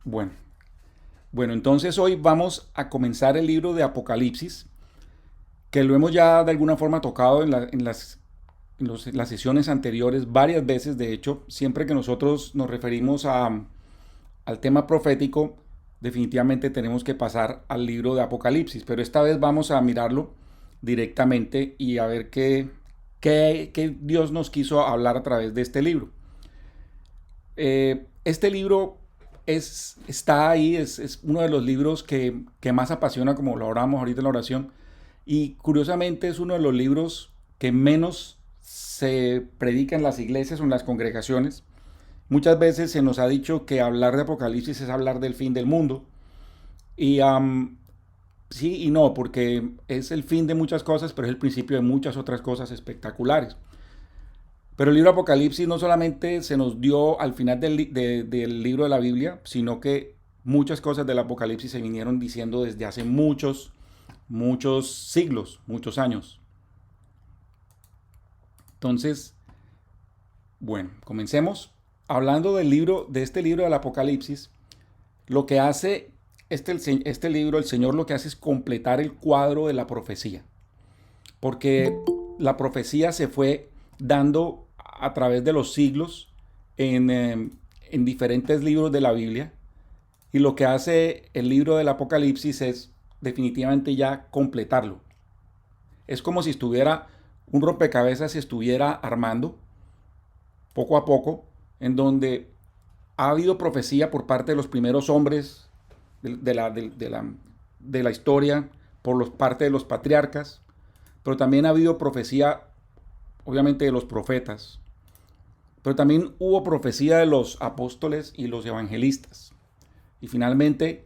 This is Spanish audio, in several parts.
Bueno, bueno, entonces hoy vamos a comenzar el libro de Apocalipsis, que lo hemos ya de alguna forma tocado en las sesiones anteriores varias veces. De hecho, siempre que nosotros nos referimos al tema profético, definitivamente tenemos que pasar al libro de Apocalipsis, pero esta vez vamos a mirarlo directamente y a ver qué Dios nos quiso hablar a través de este libro. Este libro está ahí, es uno de los libros que más apasiona, como lo hablamos ahorita en la oración, y curiosamente es uno de los libros que menos se predica en las iglesias o en las congregaciones. Muchas veces se nos ha dicho que hablar de Apocalipsis es hablar del fin del mundo, y sí y no, porque es el fin de muchas cosas, pero es el principio de muchas otras cosas espectaculares. Pero el libro Apocalipsis no solamente se nos dio al final del libro de la Biblia, sino que muchas cosas del Apocalipsis se vinieron diciendo desde hace muchos siglos, muchos años. Entonces, bueno, comencemos. Hablando de este libro del Apocalipsis, lo que hace este libro, el Señor lo que hace es completar el cuadro de la profecía. Porque la profecía se fue dando a través de los siglos en diferentes libros de la Biblia. Y lo que hace el libro del Apocalipsis es definitivamente ya completarlo. Es como si estuviera un rompecabezas se estuviera armando poco a poco, en donde ha habido profecía por parte de los primeros hombres de la historia, parte de los patriarcas, pero también ha habido profecía, obviamente, de los profetas, pero también hubo profecía de los apóstoles y los evangelistas. Y finalmente,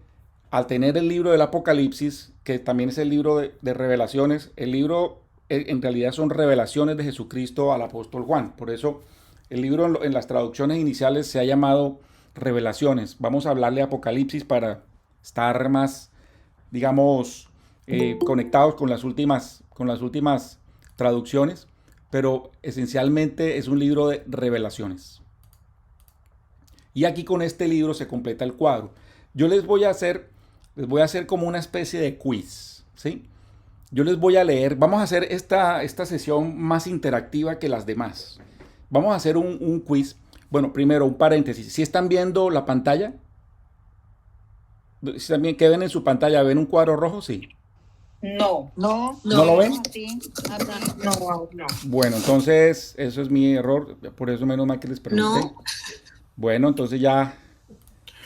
al tener el libro del Apocalipsis, que también es el libro de revelaciones, el libro en realidad son revelaciones de Jesucristo al apóstol Juan. Por eso el libro en las traducciones iniciales se ha llamado Revelaciones. Vamos a hablarle Apocalipsis para estar más, digamos, conectados con las últimas traducciones, pero esencialmente es un libro de revelaciones. Y aquí con este libro se completa el cuadro. Yo les voy a hacer como una especie de quiz, ¿sí? Yo les voy a leer, vamos a hacer esta sesión más interactiva que las demás. Vamos a hacer un quiz. Bueno, primero un paréntesis. ¿Si están viendo la pantalla? Si también que ven en su pantalla, ¿ven un cuadro rojo? Sí. No. ¿No lo ven? Sí, no. Bueno, entonces eso es mi error. Por eso menos mal que les pregunté. No. Bueno, entonces ya,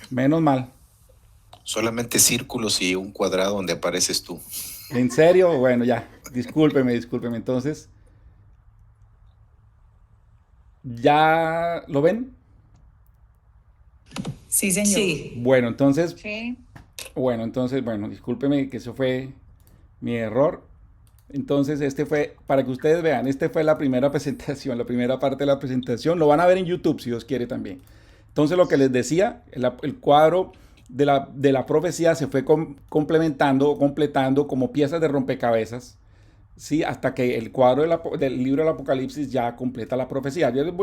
menos mal. Solamente círculos y un cuadrado donde apareces tú. ¿En serio? Bueno, ya. Discúlpeme. Entonces, ¿ya lo ven? Sí, señor. Sí. Bueno, entonces, Sí. bueno, discúlpeme que eso fue mi error. Entonces, para que ustedes vean, fue la primera presentación, la primera parte de la presentación. Lo van a ver en YouTube si Dios quiere también. Entonces, lo que les decía, el cuadro de la profecía se fue completando como piezas de rompecabezas, ¿sí? Hasta que el cuadro del libro del Apocalipsis ya completa la profecía. Yo les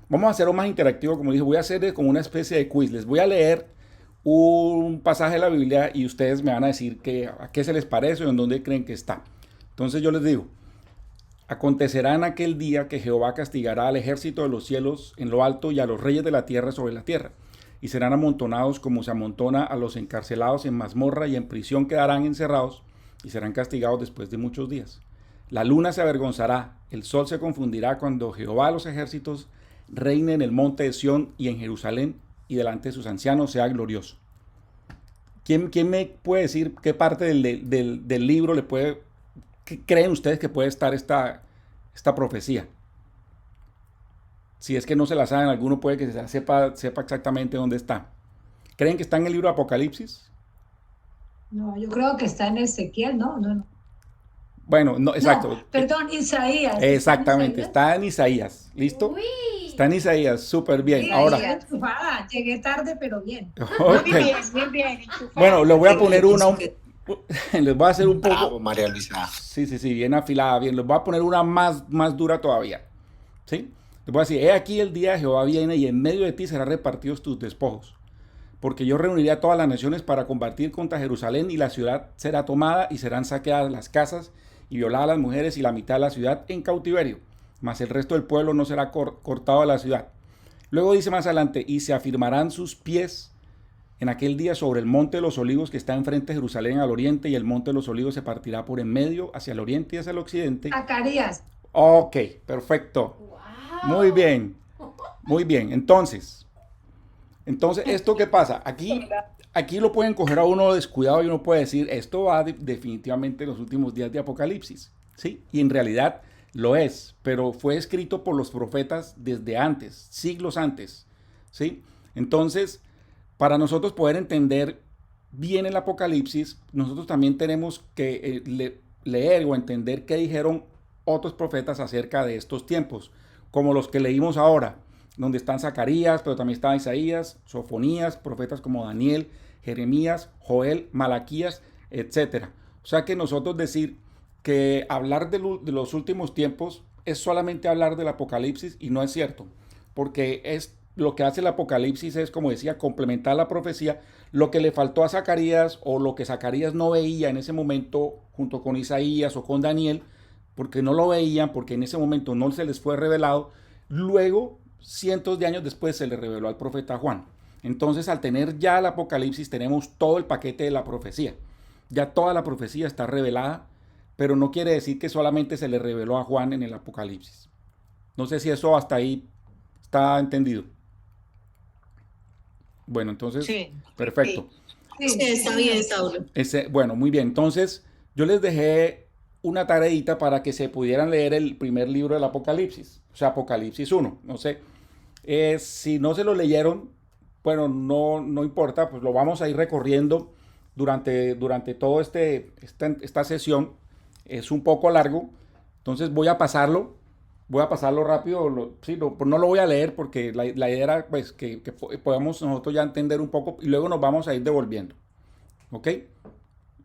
vamos a hacerlo más interactivo, como dije, voy a hacer como una especie de quiz. Les voy a leer un pasaje de la Biblia y ustedes me van a decir a qué se les parece o en dónde creen que está. Entonces yo les digo, acontecerá en aquel día que Jehová castigará al ejército de los cielos en lo alto y a los reyes de la tierra sobre la tierra. Y serán amontonados como se amontona a los encarcelados en mazmorra, y en prisión quedarán encerrados y serán castigados después de muchos días. La luna se avergonzará, el sol se confundirá cuando Jehová de los ejércitos reine en el monte de Sión y en Jerusalén, y delante de sus ancianos sea glorioso. ¿Quién me puede decir qué parte del libro qué creen ustedes que puede estar esta profecía? Si es que no se la saben, alguno puede que sepa exactamente dónde está. ¿Creen que está en el libro de Apocalipsis? No, yo creo que está en Ezequiel, ¿no? Bueno, no, exacto. No, perdón, Isaías. Exactamente, está en Isaías. ¿Listo? Uy. Está en Isaías, súper bien. Sí, Ahora. Enchufada. Llegué tarde, pero bien. Okay. Muy bien. Bueno, le voy a poner les voy a hacer un poco. Bravo, María Luisa. Sí, bien afilada, bien. Les voy a poner una más dura todavía. ¿Sí? Les voy a decir, he aquí el día de Jehová viene y en medio de ti serán repartidos tus despojos. porque yo reuniré a todas las naciones para combatir contra Jerusalén y la ciudad será tomada y serán saqueadas las casas y violadas las mujeres y la mitad de la ciudad en cautiverio, mas el resto del pueblo no será cortado de la ciudad. Luego dice más adelante, y se afirmarán sus pies en aquel día sobre el monte de los olivos que está enfrente de Jerusalén al oriente, y el monte de los olivos se partirá por en medio hacia el oriente y hacia el occidente. Zacarías. Ok, perfecto. Muy bien, muy bien. Entonces, ¿esto qué pasa? Aquí lo pueden coger a uno descuidado y uno puede decir, esto va definitivamente en los últimos días de Apocalipsis, ¿sí? Y en realidad lo es, pero fue escrito por los profetas desde antes, siglos antes, ¿sí? Entonces, para nosotros poder entender bien el Apocalipsis, nosotros también tenemos que leer o entender qué dijeron otros profetas acerca de estos tiempos, como los que leímos ahora, donde están Zacarías, pero también está Isaías, Sofonías, profetas como Daniel, Jeremías, Joel, Malaquías, etc. O sea que nosotros decir que hablar de los últimos tiempos es solamente hablar del Apocalipsis, y no es cierto, porque es lo que hace el Apocalipsis es, como decía, complementar la profecía, lo que le faltó a Zacarías o lo que Zacarías no veía en ese momento junto con Isaías o con Daniel, porque no lo veían, porque en ese momento no se les fue revelado. Luego, cientos de años después, se le reveló al profeta Juan. Entonces, al tener ya el Apocalipsis, tenemos todo el paquete de la profecía. Ya toda la profecía está revelada, pero no quiere decir que solamente se le reveló a Juan en el Apocalipsis. No sé si eso hasta ahí está entendido. Bueno, entonces, Sí. perfecto. Sí, Sí, está bien, Saulo. Bueno, muy bien. Entonces, yo les dejé una tareita para que se pudieran leer el primer libro del Apocalipsis, o sea, Apocalipsis 1. No sé, si no se lo leyeron, bueno, no importa, pues lo vamos a ir recorriendo durante todo esta sesión. Es un poco largo, entonces voy a pasarlo rápido. Sí, pues no lo voy a leer porque la idea era pues, que podamos nosotros ya entender un poco y luego nos vamos a ir devolviendo. ¿Ok?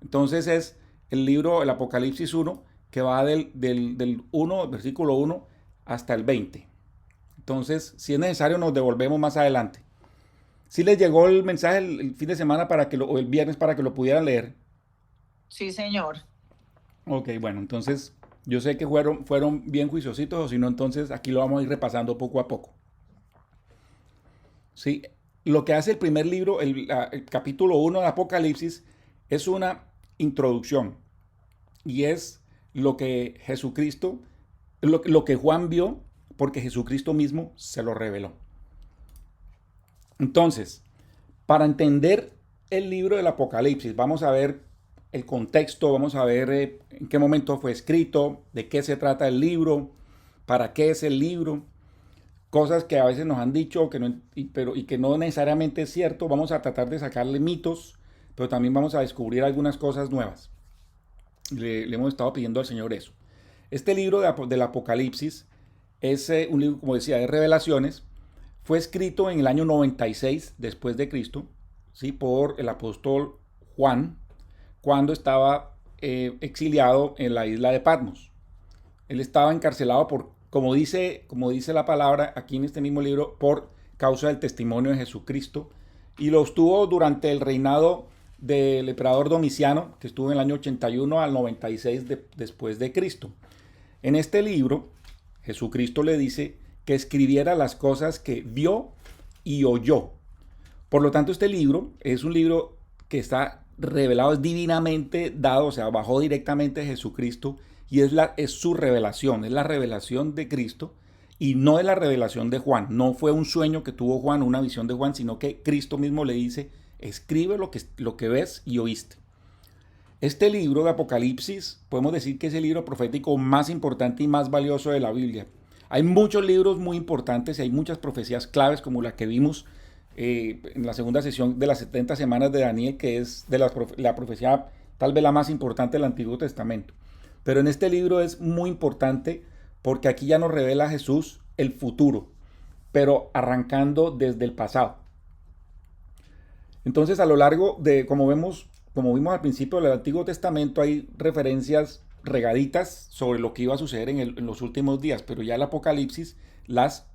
Entonces es el libro, el Apocalipsis 1, que va del 1, versículo 1 hasta el 20. Entonces, si es necesario, nos devolvemos más adelante. Si les llegó el mensaje el fin de semana o el viernes para que lo pudieran leer. Sí, señor. Ok, bueno, entonces yo sé que fueron bien juiciositos, o si no, entonces aquí lo vamos a ir repasando poco a poco. Sí, lo que hace el primer libro, el capítulo 1 de Apocalipsis, es una introducción. Y es lo que Jesucristo, lo que Juan vio, porque Jesucristo mismo se lo reveló. Entonces, para entender el libro del Apocalipsis, vamos a ver el contexto, vamos a ver en qué momento fue escrito, de qué se trata el libro, para qué es el libro, cosas que a veces nos han dicho y que no necesariamente es cierto. Vamos a tratar de sacarle mitos, pero también vamos a descubrir algunas cosas nuevas. Le hemos estado pidiendo al Señor eso. Este libro del Apocalipsis es un libro, como decía, de revelaciones. Fue escrito en el año 96 después de Cristo, ¿sí? Por el apóstol Juan, cuando estaba exiliado en la isla de Patmos. Él estaba encarcelado como dice la palabra aquí en este mismo libro, por causa del testimonio de Jesucristo, y lo estuvo durante el reinado del emperador Domiciano, que estuvo en el año 81 al 96 después de Cristo. En este libro, Jesucristo le dice que escribiera las cosas que vio y oyó. Por lo tanto, este libro es un libro que está revelado, es divinamente dado, o sea, bajó directamente de Jesucristo, y es su revelación, es la revelación de Cristo, y no es la revelación de Juan. No fue un sueño que tuvo Juan, una visión de Juan, sino que Cristo mismo le dice, escribe lo que ves y oíste. Este libro de Apocalipsis, podemos decir que es el libro profético más importante y más valioso de la Biblia. Hay muchos libros muy importantes y hay muchas profecías claves, como la que vimos en la segunda sesión de las 70 semanas de Daniel, que es de la profecía tal vez la más importante del Antiguo Testamento. Pero en este libro es muy importante porque aquí ya nos revela Jesús el futuro, pero arrancando desde el pasado. Entonces, a lo largo como vimos al principio del Antiguo Testamento, hay referencias regaditas sobre lo que iba a suceder en los últimos días, pero ya el Apocalipsis las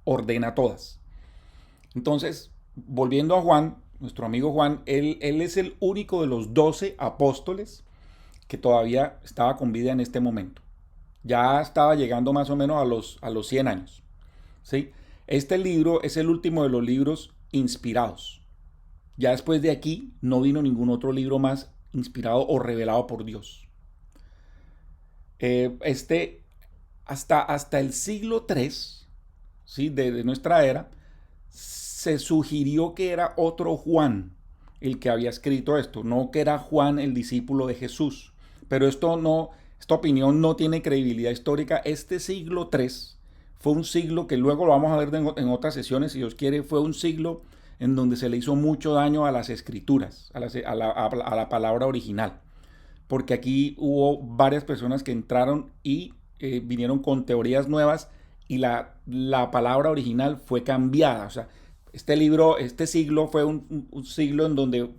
ordena todas. Entonces, volviendo a Juan, nuestro amigo Juan, él es el único de los 12 apóstoles que todavía estaba con vida en este momento. Ya estaba llegando más o menos a los 100 años. ¿Sí? Este libro es el último de los libros inspirados. Ya después de aquí no vino ningún otro libro más inspirado o revelado por Dios. Hasta el siglo III, ¿sí? de nuestra era, se sugirió que era otro Juan el que había escrito esto, no que era Juan el discípulo de Jesús. Pero esta opinión no tiene credibilidad histórica. Este siglo III fue un siglo que luego lo vamos a ver en otras sesiones, si Dios quiere, fue un siglo en donde se le hizo mucho daño a las escrituras, a la palabra original. Porque aquí hubo varias personas que entraron y vinieron con teorías nuevas y la palabra original fue cambiada. O sea, este siglo fue un siglo en donde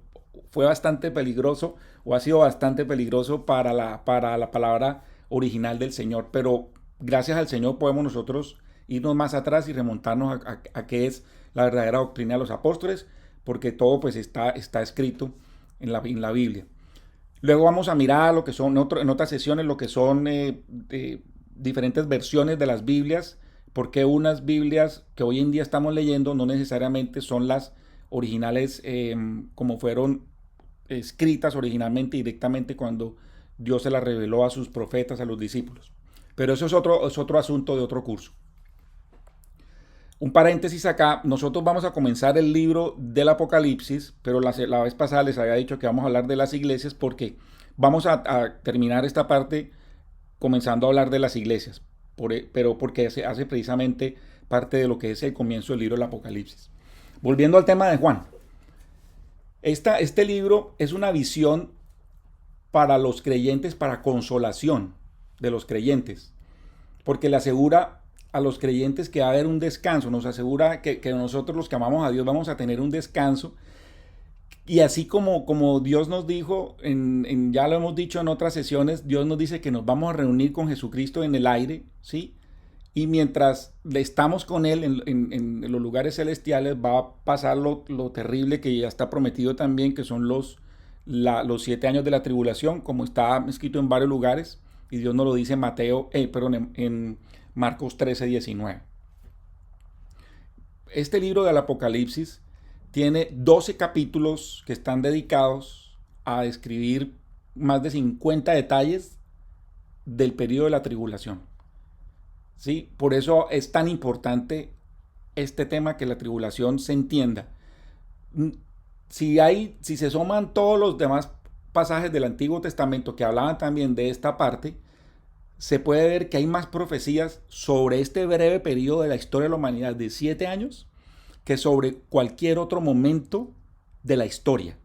fue bastante peligroso o ha sido bastante peligroso para la palabra original del Señor. Pero gracias al Señor podemos nosotros irnos más atrás y remontarnos a qué es la verdadera doctrina de los apóstoles, porque todo pues está escrito en la Biblia. Luego vamos a mirar lo que son en otras sesiones, lo que son diferentes versiones de las Biblias, porque unas Biblias que hoy en día estamos leyendo no necesariamente son las originales como fueron escritas originalmente directamente cuando Dios se las reveló a sus profetas, a los discípulos. Pero eso es otro asunto de otro curso. Un paréntesis acá, nosotros vamos a comenzar el libro del Apocalipsis, pero la vez pasada les había dicho que vamos a hablar de las iglesias porque vamos a terminar esta parte comenzando a hablar de las iglesias, pero porque hace precisamente parte de lo que es el comienzo del libro del Apocalipsis. Volviendo al tema de Juan, este libro es una visión para los creyentes, para consolación de los creyentes, porque le asegura a los creyentes que va a haber un descanso, nos asegura que nosotros los que amamos a Dios vamos a tener un descanso. Y así como Dios nos dijo, ya lo hemos dicho en otras sesiones, Dios nos dice que nos vamos a reunir con Jesucristo en el aire, ¿sí? Y mientras estamos con Él en los lugares celestiales va a pasar lo terrible que ya está prometido también, que son los 7 años de la tribulación, como está escrito en varios lugares, y Dios nos lo dice en Marcos 13:19. Este libro del Apocalipsis tiene 12 capítulos que están dedicados a describir más de 50 detalles del periodo de la tribulación. ¿Sí? Por eso es tan importante este tema, que la tribulación se entienda. Si se suman todos los demás pasajes del Antiguo Testamento que hablaban también de esta parte, se puede ver que hay más profecías sobre este breve periodo de la historia de la humanidad de 7 años que sobre cualquier otro momento de la historia.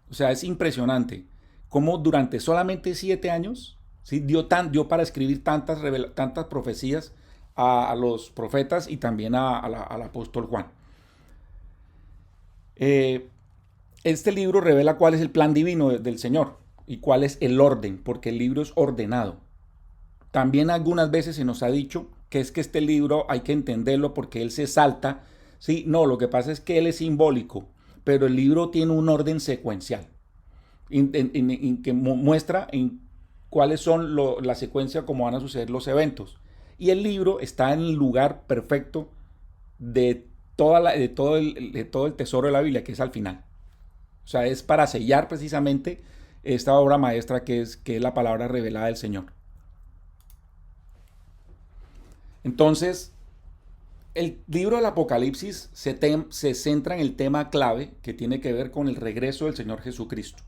O sea, es impresionante cómo durante solamente 7 años, ¿sí? dio para escribir tantas profecías a los profetas y también al apóstol Juan. Este libro revela cuál es el plan divino del Señor y cuál es el orden, porque el libro es ordenado. También algunas veces se nos ha dicho que es que este libro hay que entenderlo porque él se salta. Sí, no, lo que pasa es que él es simbólico, pero el libro tiene un orden secuencial que muestra en cuáles son la secuencia como van a suceder los eventos. Y el libro está en el lugar perfecto de todo el tesoro de la Biblia, que es al final. O sea, es para sellar precisamente esta obra maestra que es la palabra revelada del Señor. Entonces, el libro del Apocalipsis se centra en el tema clave que tiene que ver con el regreso del Señor Jesucristo.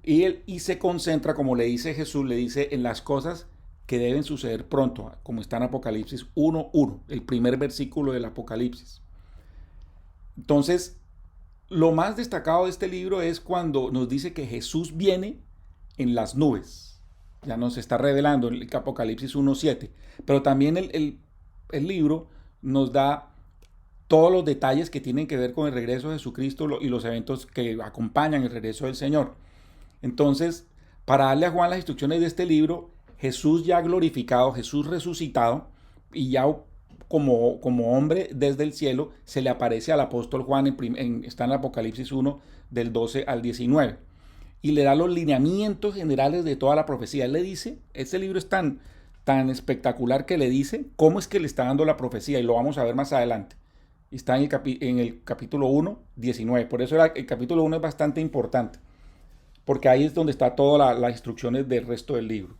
Y se concentra, como le dice Jesús, le dice en las cosas que deben suceder pronto, como está en Apocalipsis 1:1, el primer versículo del Apocalipsis. Entonces, lo más destacado de este libro es cuando nos dice que Jesús viene en las nubes. Ya nos está revelando en el Apocalipsis 1:7. Pero también el libro nos da todos los detalles que tienen que ver con el regreso de Jesucristo y los eventos que acompañan el regreso del Señor. Entonces, para darle a Juan las instrucciones de este libro, Jesús ya glorificado, Jesús resucitado y ya como hombre desde el cielo, se le aparece al apóstol Juan, está en el Apocalipsis 1, del 12 al 19, y le da los lineamientos generales de toda la profecía. Él le dice, este libro es tan espectacular que le dice cómo es que le está dando la profecía, y lo vamos a ver más adelante. Está en el capítulo 1, 19. Por eso el capítulo 1 es bastante importante, porque ahí es donde está todas las instrucciones del resto del libro.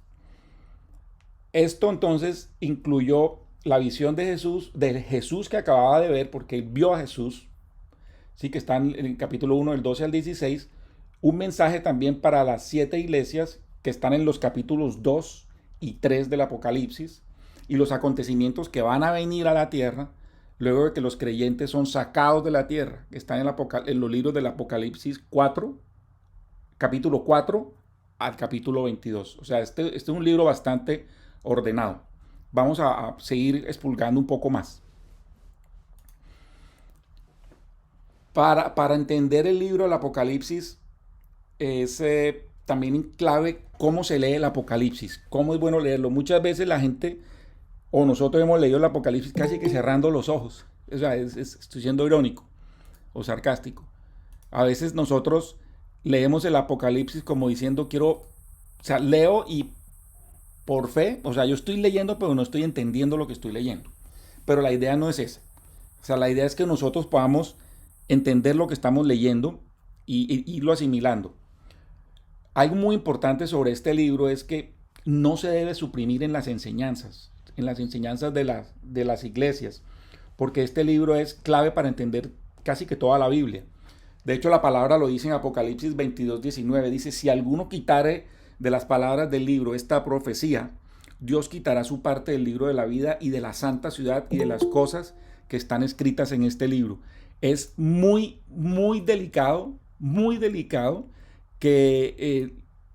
Esto entonces incluyó la visión del Jesús que acababa de ver, porque él vio a Jesús, sí, que está en el capítulo 1, del 12 al 16, un mensaje también para las 7 iglesias que están en los capítulos 2 y 3 del Apocalipsis, y los acontecimientos que van a venir a la tierra luego de que los creyentes son sacados de la tierra, que están en los libros del Apocalipsis 4, capítulo 4 al capítulo 22. O sea, este es un libro bastante ordenado. Vamos a seguir expulgando un poco más. Para entender el libro del Apocalipsis es también clave cómo se lee el Apocalipsis, cómo es bueno leerlo. Muchas veces la gente o nosotros hemos leído el Apocalipsis casi que cerrando los ojos. O sea, estoy siendo irónico o sarcástico. A veces nosotros leemos el Apocalipsis como diciendo o sea, leo y por fe, o sea, yo estoy leyendo pero no estoy entendiendo lo que estoy leyendo. Pero la idea no es esa. O sea, la idea es que nosotros podamos entender lo que estamos leyendo y irlo asimilando. Algo muy importante sobre este libro es que no se debe suprimir en las enseñanzas de las iglesias, porque este libro es clave para entender casi que toda la Biblia. De hecho, la palabra lo dice en Apocalipsis 22, 19. Dice, si alguno quitare de las palabras del libro esta profecía, Dios quitará su parte del libro de la vida y de la santa ciudad y de las cosas que están escritas en este libro. Es muy, muy delicado que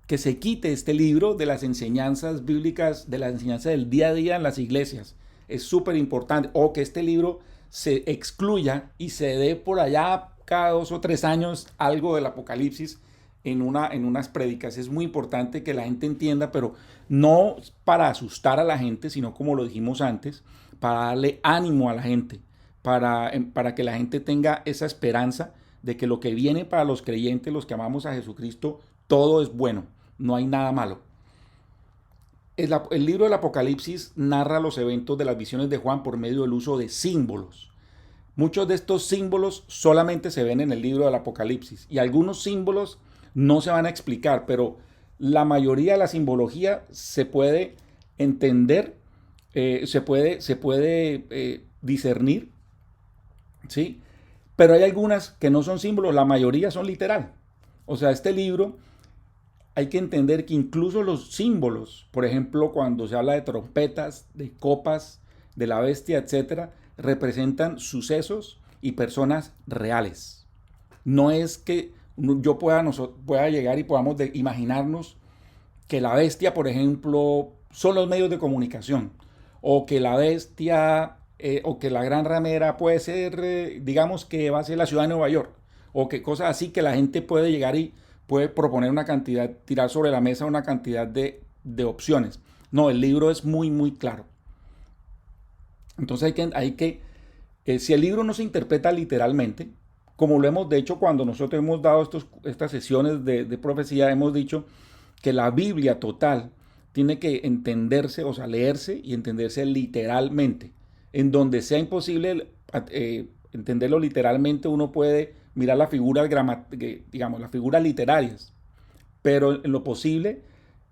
se quite este libro de las enseñanzas bíblicas, de la enseñanza del día a día en las iglesias. Es súper importante. O que este libro se excluya y se dé por allá cada 2 o 3 años algo del Apocalipsis en unas prédicas. Es muy importante que la gente entienda, pero no para asustar a la gente, sino como lo dijimos antes, para darle ánimo a la gente, para que la gente tenga esa esperanza de que lo que viene para los creyentes, los que amamos a Jesucristo, todo es bueno, no hay nada malo. El libro del Apocalipsis narra los eventos de las visiones de Juan por medio del uso de símbolos. Muchos de estos símbolos solamente se ven en el libro del Apocalipsis y algunos símbolos no se van a explicar, pero la mayoría de la simbología se puede entender, se puede discernir, ¿sí? Pero hay algunas que no son símbolos, la mayoría son literal. O sea, este libro hay que entender que incluso los símbolos, por ejemplo, cuando se habla de trompetas, de copas, de la bestia, etcétera, representan sucesos y personas reales. No es que yo pueda llegar y podamos imaginarnos que la bestia, por ejemplo, son los medios de comunicación, o que la bestia o que la gran ramera puede ser, digamos que va a ser la ciudad de Nueva York, o que cosas así que la gente puede llegar y puede proponer una cantidad, tirar sobre la mesa una cantidad de opciones. No, el libro es muy, muy claro. Entonces si el libro no se interpreta literalmente, como lo hemos hecho cuando nosotros hemos dado estas sesiones de profecía, hemos dicho que la Biblia total tiene que entenderse, o sea, leerse y entenderse literalmente. En donde sea imposible entenderlo literalmente, uno puede mirar las figuras, digamos, las figuras literarias, pero en lo posible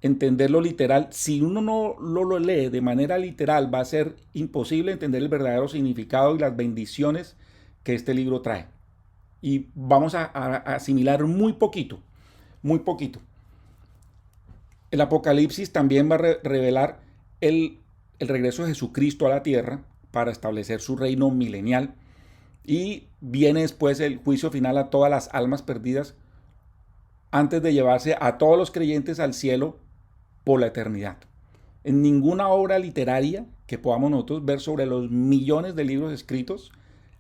entenderlo literal. Si uno no lo lee de manera literal, va a ser imposible entender el verdadero significado y las bendiciones que este libro trae. Y vamos a asimilar muy poquito, muy poquito. El Apocalipsis también va a revelar el regreso de Jesucristo a la tierra para establecer su reino milenial. Y viene después el juicio final a todas las almas perdidas antes de llevarse a todos los creyentes al cielo por la eternidad. En ninguna obra literaria que podamos nosotros ver sobre los millones de libros escritos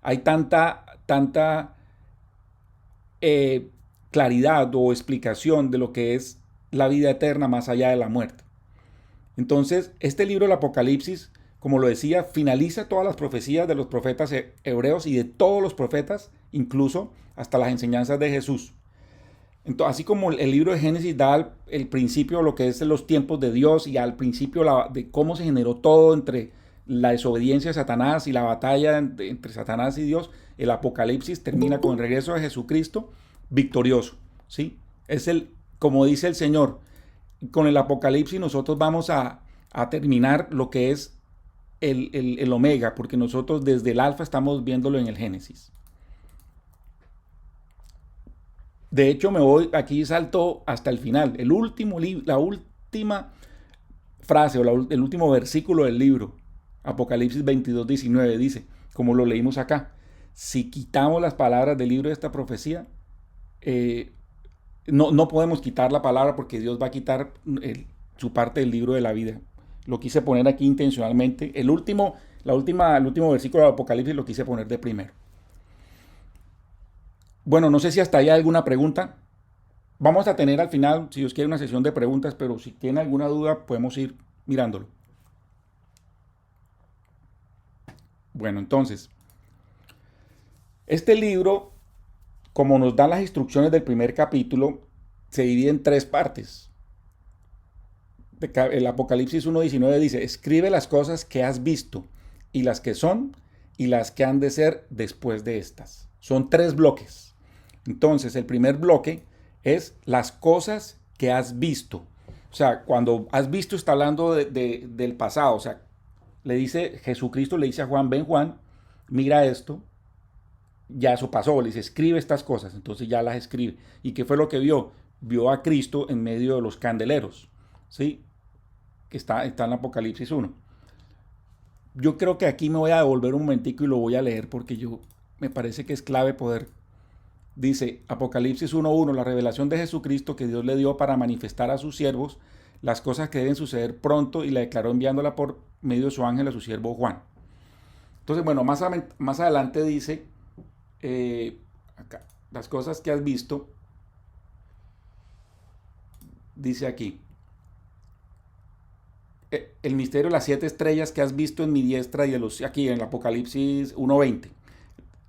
hay tanta claridad o explicación de lo que es la vida eterna más allá de la muerte. Entonces, este libro del Apocalipsis como lo decía, finaliza todas las profecías de los profetas hebreos y de todos los profetas, incluso hasta las enseñanzas de Jesús. Entonces, así como el libro de Génesis da el principio, lo que es los tiempos de Dios y al principio de cómo se generó todo entre la desobediencia de Satanás y la batalla entre Satanás y Dios, el Apocalipsis termina con el regreso de Jesucristo victorioso, ¿sí? Como dice el Señor, con el Apocalipsis nosotros vamos a terminar lo que es el Omega, porque nosotros desde el Alfa estamos viéndolo en el Génesis. De hecho, me voy, aquí salto hasta el final. La última frase o el último versículo del libro, Apocalipsis 22:19, dice, como lo leímos acá, si quitamos las palabras del libro de esta profecía, no podemos quitar la palabra porque Dios va a quitar su parte del libro de la vida. Lo quise poner aquí intencionalmente. El último versículo del Apocalipsis lo quise poner de primero. Bueno, no sé si hasta ahí hay alguna pregunta. Vamos a tener al final, si Dios quiere, una sesión de preguntas, pero si tiene alguna duda, podemos ir mirándolo. Bueno, entonces, este libro, como nos dan las instrucciones del primer capítulo, se divide en 3 partes. El Apocalipsis 1:19 dice, escribe las cosas que has visto, y las que son, y las que han de ser después de estas. Son 3 bloques. Entonces, el primer bloque es las cosas que has visto. O sea, cuando has visto está hablando del pasado. O sea, Jesucristo le dice a Juan, ven Juan, mira esto, ya eso pasó. Le dice, escribe estas cosas. Entonces ya las escribe. ¿Y qué fue lo que vio? Vio a Cristo en medio de los candeleros, ¿sí? Que está en Apocalipsis 1. Yo creo que aquí me voy a devolver un momentico y lo voy a leer porque me parece que es clave poder. Dice Apocalipsis 1:1, la revelación de Jesucristo que Dios le dio para manifestar a sus siervos las cosas que deben suceder pronto y la declaró enviándola por medio de su ángel a su siervo Juan. Entonces, bueno, más adelante dice, acá, las cosas que has visto, dice aquí, el misterio de las 7 estrellas que has visto en mi diestra y aquí en el Apocalipsis 1:20.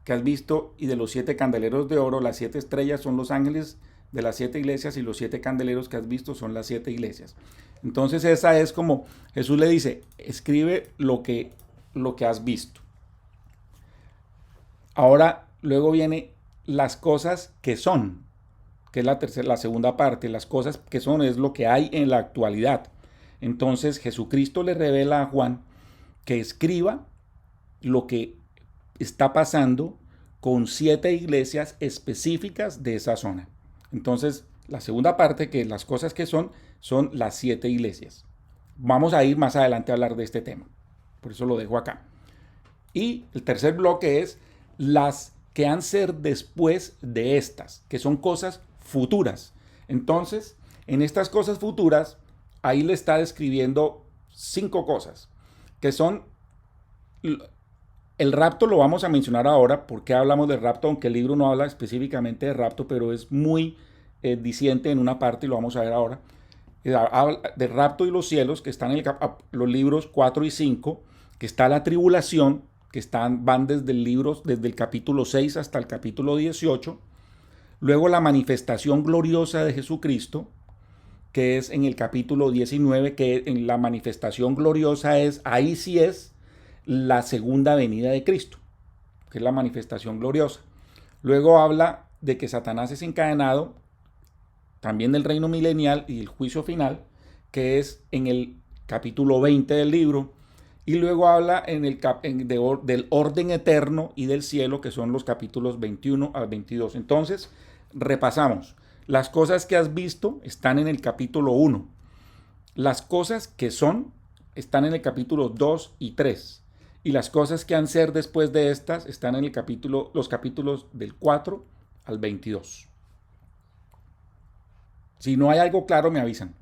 Que has visto y de los 7 candeleros de oro, las 7 estrellas son los ángeles de las 7 iglesias y los 7 candeleros que has visto son las 7 iglesias. Entonces esa es como Jesús le dice, escribe lo que has visto. Ahora luego viene las cosas que son, que es la segunda parte. Las cosas que son es lo que hay en la actualidad. Entonces Jesucristo le revela a Juan que escriba lo que está pasando con 7 iglesias específicas de esa zona. Entonces, la segunda parte, que las cosas que son las 7 iglesias. Vamos a ir más adelante a hablar de este tema. Por eso lo dejo acá. Y el tercer bloque es las que han de ser después de estas, que son cosas futuras. Entonces, en estas cosas futuras, ahí le está describiendo 5 cosas, que son. El rapto lo vamos a mencionar ahora. ¿Por qué hablamos del rapto? Aunque el libro no habla específicamente de rapto, pero es muy diciente en una parte y lo vamos a ver ahora. Habla del rapto y los cielos, que están en los libros 4 y 5, que está la tribulación, que van desde el capítulo 6 hasta el capítulo 18. Luego la manifestación gloriosa de Jesucristo, que es en el capítulo 19, que en la manifestación gloriosa ahí sí es la segunda venida de Cristo, que es la manifestación gloriosa. Luego habla de que Satanás es encadenado, también del reino milenial y el juicio final, que es en el capítulo 20 del libro. Y luego habla del orden eterno y del cielo, que son los capítulos 21 al 22. Entonces, repasamos. Las cosas que has visto están en el capítulo 1. Las cosas que son están en el capítulo 2 y 3. Y las cosas que han de ser después de estas están en los capítulos del 4 al 22. Si no hay algo claro, me avisan.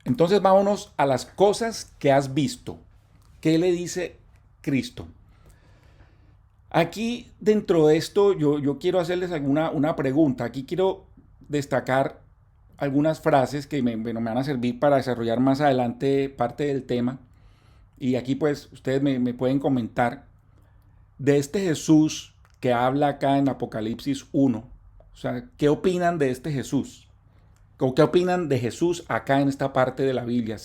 Entonces vámonos a las cosas que has visto. ¿Qué le dice Cristo? Aquí dentro de esto yo quiero hacerles una pregunta. Aquí quiero destacar algunas frases que me van a servir para desarrollar más adelante parte del tema. Y aquí pues ustedes me pueden comentar de este Jesús que habla acá en Apocalipsis 1. O sea, ¿qué opinan de este Jesús? ¿O qué opinan de Jesús acá en esta parte de la Biblia?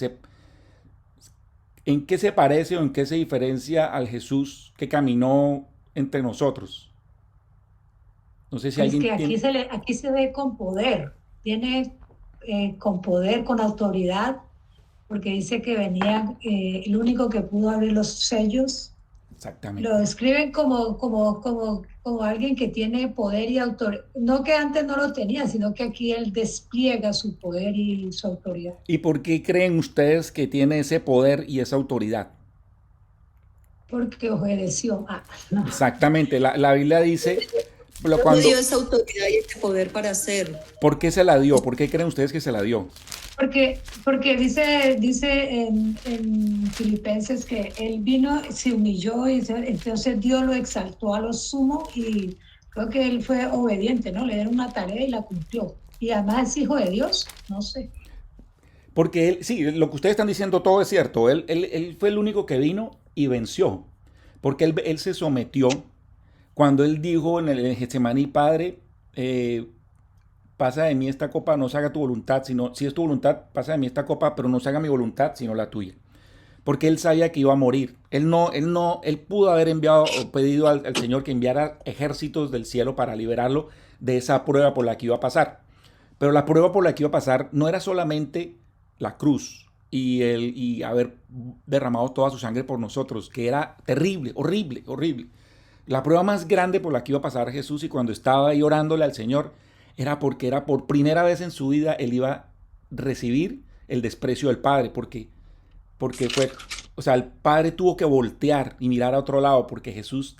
¿En qué se parece o en qué se diferencia al Jesús que caminó entre nosotros? No sé si Es que alguien tiene... aquí se ve con poder, tiene con poder, con autoridad, porque dice que venía el único que pudo abrir los sellos. Exactamente. Lo describen como alguien que tiene poder y autoridad. No que antes no lo tenía, sino que aquí él despliega su poder y su autoridad. ¿Y por qué creen ustedes que tiene ese poder y esa autoridad? Porque obedeció. No. Exactamente. La Biblia dice, pero ¿Cómo cuando, dio esa autoridad y ese poder para hacerlo? ¿por qué se la dio? ¿Por qué creen ustedes que se la dio? Porque dice en Filipenses que él vino, se humilló y entonces Dios lo exaltó a lo sumo y creo que él fue obediente, ¿no? Le dieron una tarea y la cumplió. Y además es hijo de Dios, no sé. Porque él, sí, lo que ustedes están diciendo todo es cierto. Él fue el único que vino y venció. Porque él se sometió cuando él dijo en el Getsemaní, Padre, pasa de mí esta copa, no se haga tu voluntad, sino, si es tu voluntad, pasa de mí esta copa, pero no se haga mi voluntad, sino la tuya. Porque él sabía que iba a morir. Él pudo haber enviado o pedido al Señor que enviara ejércitos del cielo para liberarlo de esa prueba por la que iba a pasar. Pero la prueba por la que iba a pasar no era solamente la cruz y haber derramado toda su sangre por nosotros, que era terrible, horrible, horrible. La prueba más grande por la que iba a pasar Jesús y cuando estaba ahí orándole al Señor era porque era por primera vez en su vida él iba a recibir el desprecio del Padre, porque fue, o sea, el Padre tuvo que voltear y mirar a otro lado porque Jesús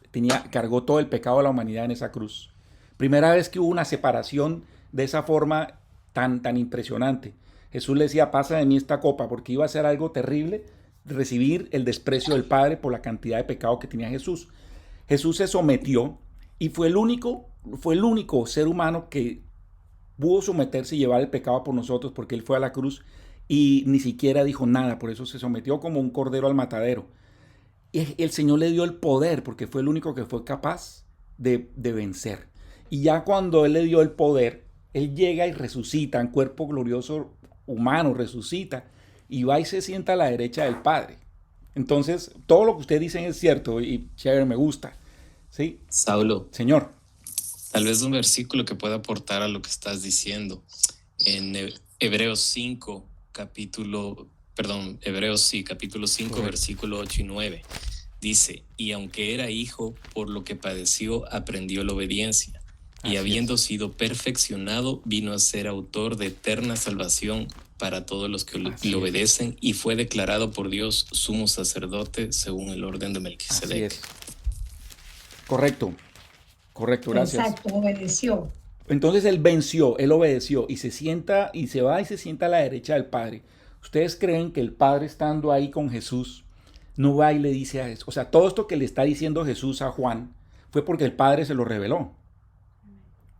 cargó todo el pecado de la humanidad en esa cruz. Primera vez que hubo una separación de esa forma tan impresionante. Jesús le decía, pasa de mí esta copa, porque iba a ser algo terrible recibir el desprecio del Padre por la cantidad de pecado que tenía Jesús. Jesús se sometió y fue el único ser humano que pudo someterse y llevar el pecado por nosotros porque él fue a la cruz y ni siquiera dijo nada, por eso se sometió como un cordero al matadero. Y el Señor le dio el poder porque fue el único que fue capaz de vencer. Y ya cuando Él le dio el poder, Él llega y resucita en cuerpo glorioso humano, resucita y va y se sienta a la derecha del Padre. Entonces, todo lo que ustedes dicen es cierto y chévere, me gusta. ¿Sí? Saulo, Señor. tal vez un versículo que pueda aportar a lo que estás diciendo. En Hebreos 5, capítulo 5, Correcto. versículo 8 y 9. Dice, y aunque era hijo, por lo que padeció, aprendió la obediencia. Así Y habiendo es. sido perfeccionado, vino a ser autor de eterna salvación para todos los que Así le es. obedecen, y fue declarado por Dios sumo sacerdote según el orden de Así Melquisedec. es. Correcto. Correcto, gracias. Exacto, obedeció. Entonces él venció, él obedeció y se sienta y se va y se sienta a la derecha del Padre. ¿Ustedes creen que el Padre estando ahí con Jesús no va y le dice a Jesús? O sea, todo esto que le está diciendo Jesús a Juan fue porque el Padre se lo reveló. O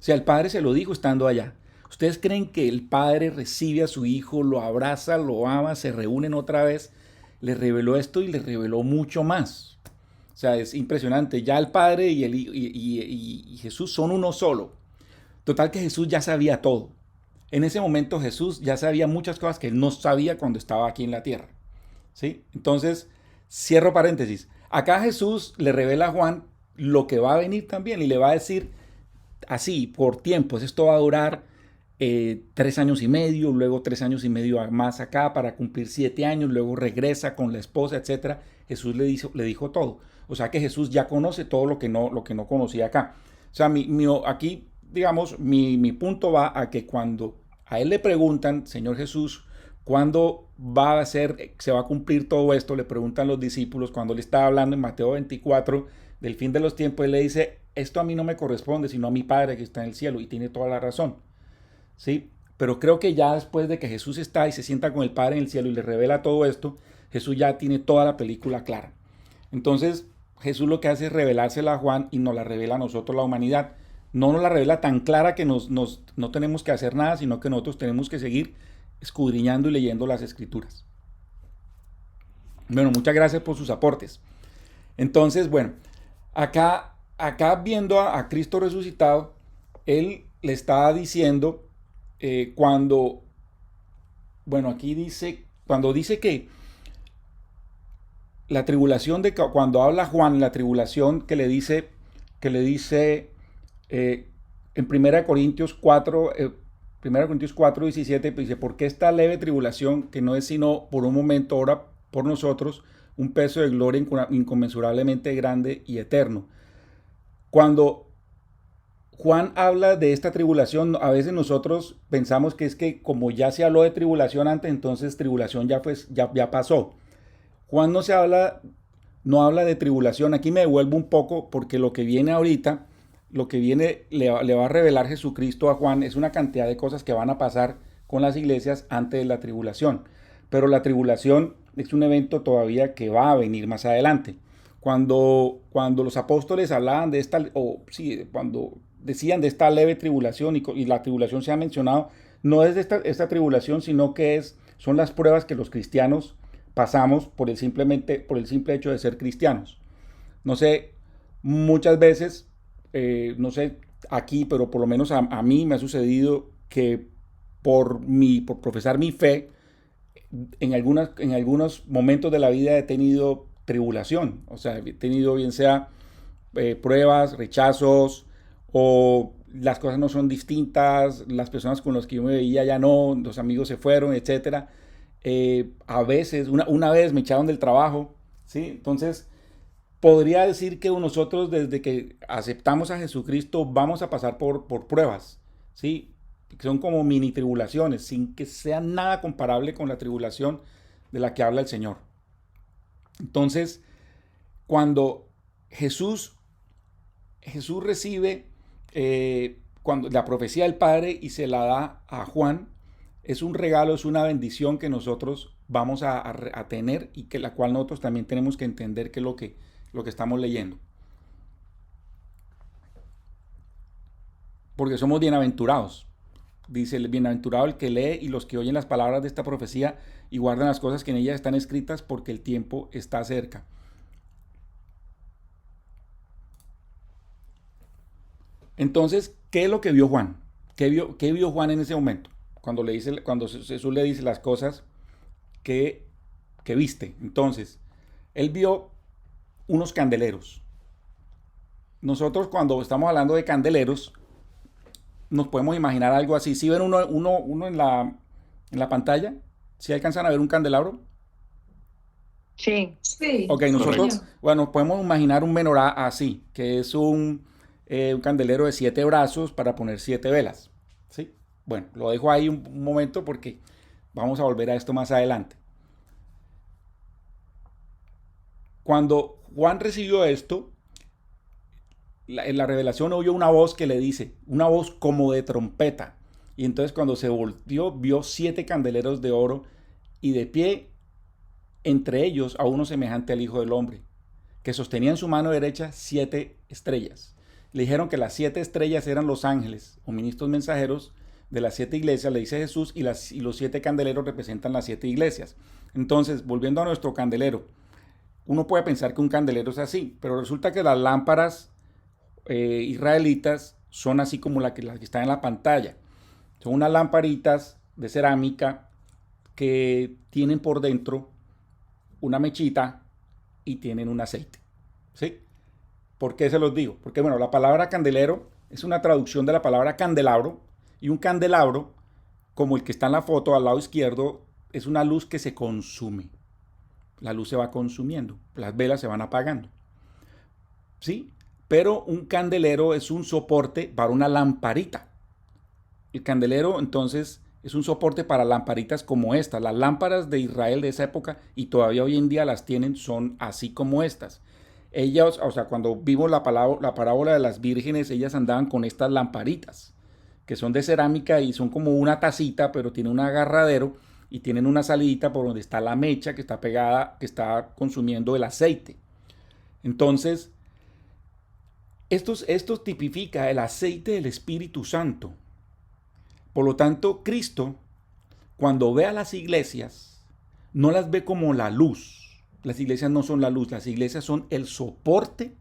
sea, el Padre se lo dijo estando allá. ¿Ustedes creen que el Padre recibe a su Hijo, lo abraza, lo ama, se reúnen otra vez? Le reveló esto y le reveló mucho más. O sea, es impresionante. Ya el Padre y Jesús son uno solo. Total que Jesús ya sabía todo. En ese momento Jesús ya sabía muchas cosas que él no sabía cuando estaba aquí en la tierra. ¿Sí? Entonces, cierro paréntesis. Acá Jesús le revela a Juan lo que va a venir también y le va a decir así, por tiempos. Esto va a durar 3 años y medio, luego 3 años y medio más acá para cumplir 7 años, luego regresa con la esposa, etc. Jesús le dijo todo. O sea que Jesús ya conoce todo lo que no conocía acá. O sea, aquí, digamos, mi punto va a que cuando a él le preguntan, Señor Jesús, ¿cuándo se va a cumplir todo esto? Le preguntan los discípulos cuando le estaba hablando en Mateo 24 del fin de los tiempos. Él le dice, esto a mí no me corresponde, sino a mi Padre que está en el cielo, y tiene toda la razón. ¿Sí? Pero creo que ya después de que Jesús está y se sienta con el Padre en el cielo y le revela todo esto, Jesús ya tiene toda la película clara. Entonces, Jesús lo que hace es revelársela a Juan y nos la revela a nosotros, la humanidad. No nos la revela tan clara que no tenemos que hacer nada, sino que nosotros tenemos que seguir escudriñando y leyendo las Escrituras. Bueno, muchas gracias por sus aportes. Entonces, bueno, acá viendo a Cristo resucitado, él le está diciendo bueno, aquí dice, cuando dice que la tribulación cuando habla Juan, la tribulación que le dice en 1 Corintios 4, 1 Corintios 4:17, pues dice, porque esta leve tribulación, que no es sino por un momento, ahora por nosotros, un peso de gloria inconmensurablemente grande y eterno. Cuando Juan habla de esta tribulación, a veces nosotros pensamos que es que como ya se habló de tribulación antes, entonces tribulación ya pasó. Juan no habla de tribulación. Aquí me devuelvo un poco porque lo que viene ahorita, lo que viene le va a revelar Jesucristo a Juan es una cantidad de cosas que van a pasar con las iglesias antes de la tribulación. Pero la tribulación es un evento todavía que va a venir más adelante. Cuando los apóstoles hablaban de cuando decían de esta leve tribulación y la tribulación se ha mencionado, no es de esta tribulación, sino que son las pruebas que los cristianos pasamos por el simple hecho de ser cristianos. No sé, muchas veces, no sé aquí, pero por lo menos a mí me ha sucedido que por profesar mi fe, en algunos momentos de la vida he tenido tribulación. O sea, he tenido bien sea pruebas, rechazos, o las cosas no son distintas, las personas con las que yo me veía ya no, los amigos se fueron, etcétera. A veces, una vez me echaron del trabajo, ¿sí? Entonces, podría decir que nosotros desde que aceptamos a Jesucristo vamos a pasar por pruebas, ¿sí? Que son como mini tribulaciones, sin que sea nada comparable con la tribulación de la que habla el Señor. Entonces, cuando Jesús recibe cuando la profecía del Padre y se la da a Juan, es un regalo, es una bendición que nosotros vamos a tener y que la cual nosotros también tenemos que entender que es lo que estamos leyendo. Porque somos bienaventurados. Dice, el bienaventurado el que lee y los que oyen las palabras de esta profecía y guardan las cosas que en ellas están escritas, porque el tiempo está cerca. Entonces, ¿qué es lo que vio Juan? ¿Qué vio Juan en ese momento? Cuando Jesús le dice las cosas que viste. Entonces, él vio unos candeleros. Nosotros cuando estamos hablando de candeleros, nos podemos imaginar algo así. ¿Sí ven uno en la pantalla? ¿Sí alcanzan a ver un candelabro? Sí. Sí. Ok, nosotros, bueno, podemos imaginar un menorá así, que es un candelero de 7 brazos para poner 7 velas. ¿Sí? Bueno, lo dejo ahí un momento porque vamos a volver a esto más adelante. Cuando Juan recibió esto, en la revelación oyó una voz que le dice, una voz como de trompeta. Y entonces cuando se volteó, vio 7 candeleros de oro y de pie entre ellos a uno semejante al Hijo del Hombre, que sostenía en su mano derecha 7 estrellas. Le dijeron que las 7 estrellas eran los ángeles o ministros mensajeros de las 7 iglesias, le dice Jesús, y los 7 candeleros representan las 7 iglesias. Entonces, volviendo a nuestro candelero, uno puede pensar que un candelero es así, pero resulta que las lámparas israelitas son así como las que están en la pantalla. Son unas lamparitas de cerámica que tienen por dentro una mechita y tienen un aceite. ¿Sí? ¿Por qué se los digo? Porque, bueno, la palabra candelero es una traducción de la palabra candelabro, y un candelabro, como el que está en la foto al lado izquierdo, es una luz que se consume. La luz se va consumiendo, las velas se van apagando. ¿Sí? Pero un candelero es un soporte para una lamparita. El candelero, entonces, es un soporte para lamparitas como esta. Las lámparas de Israel de esa época, y todavía hoy en día las tienen, son así como estas. Ellas, o sea, cuando vimos la parábola de las vírgenes, ellas andaban con estas lamparitas, que son de cerámica y son como una tacita, pero tiene un agarradero y tienen una salidita por donde está la mecha que está pegada, que está consumiendo el aceite. Entonces, esto tipifica el aceite del Espíritu Santo. Por lo tanto, Cristo, cuando ve a las iglesias, no las ve como la luz, Las iglesias no son la luz, las iglesias son el soporte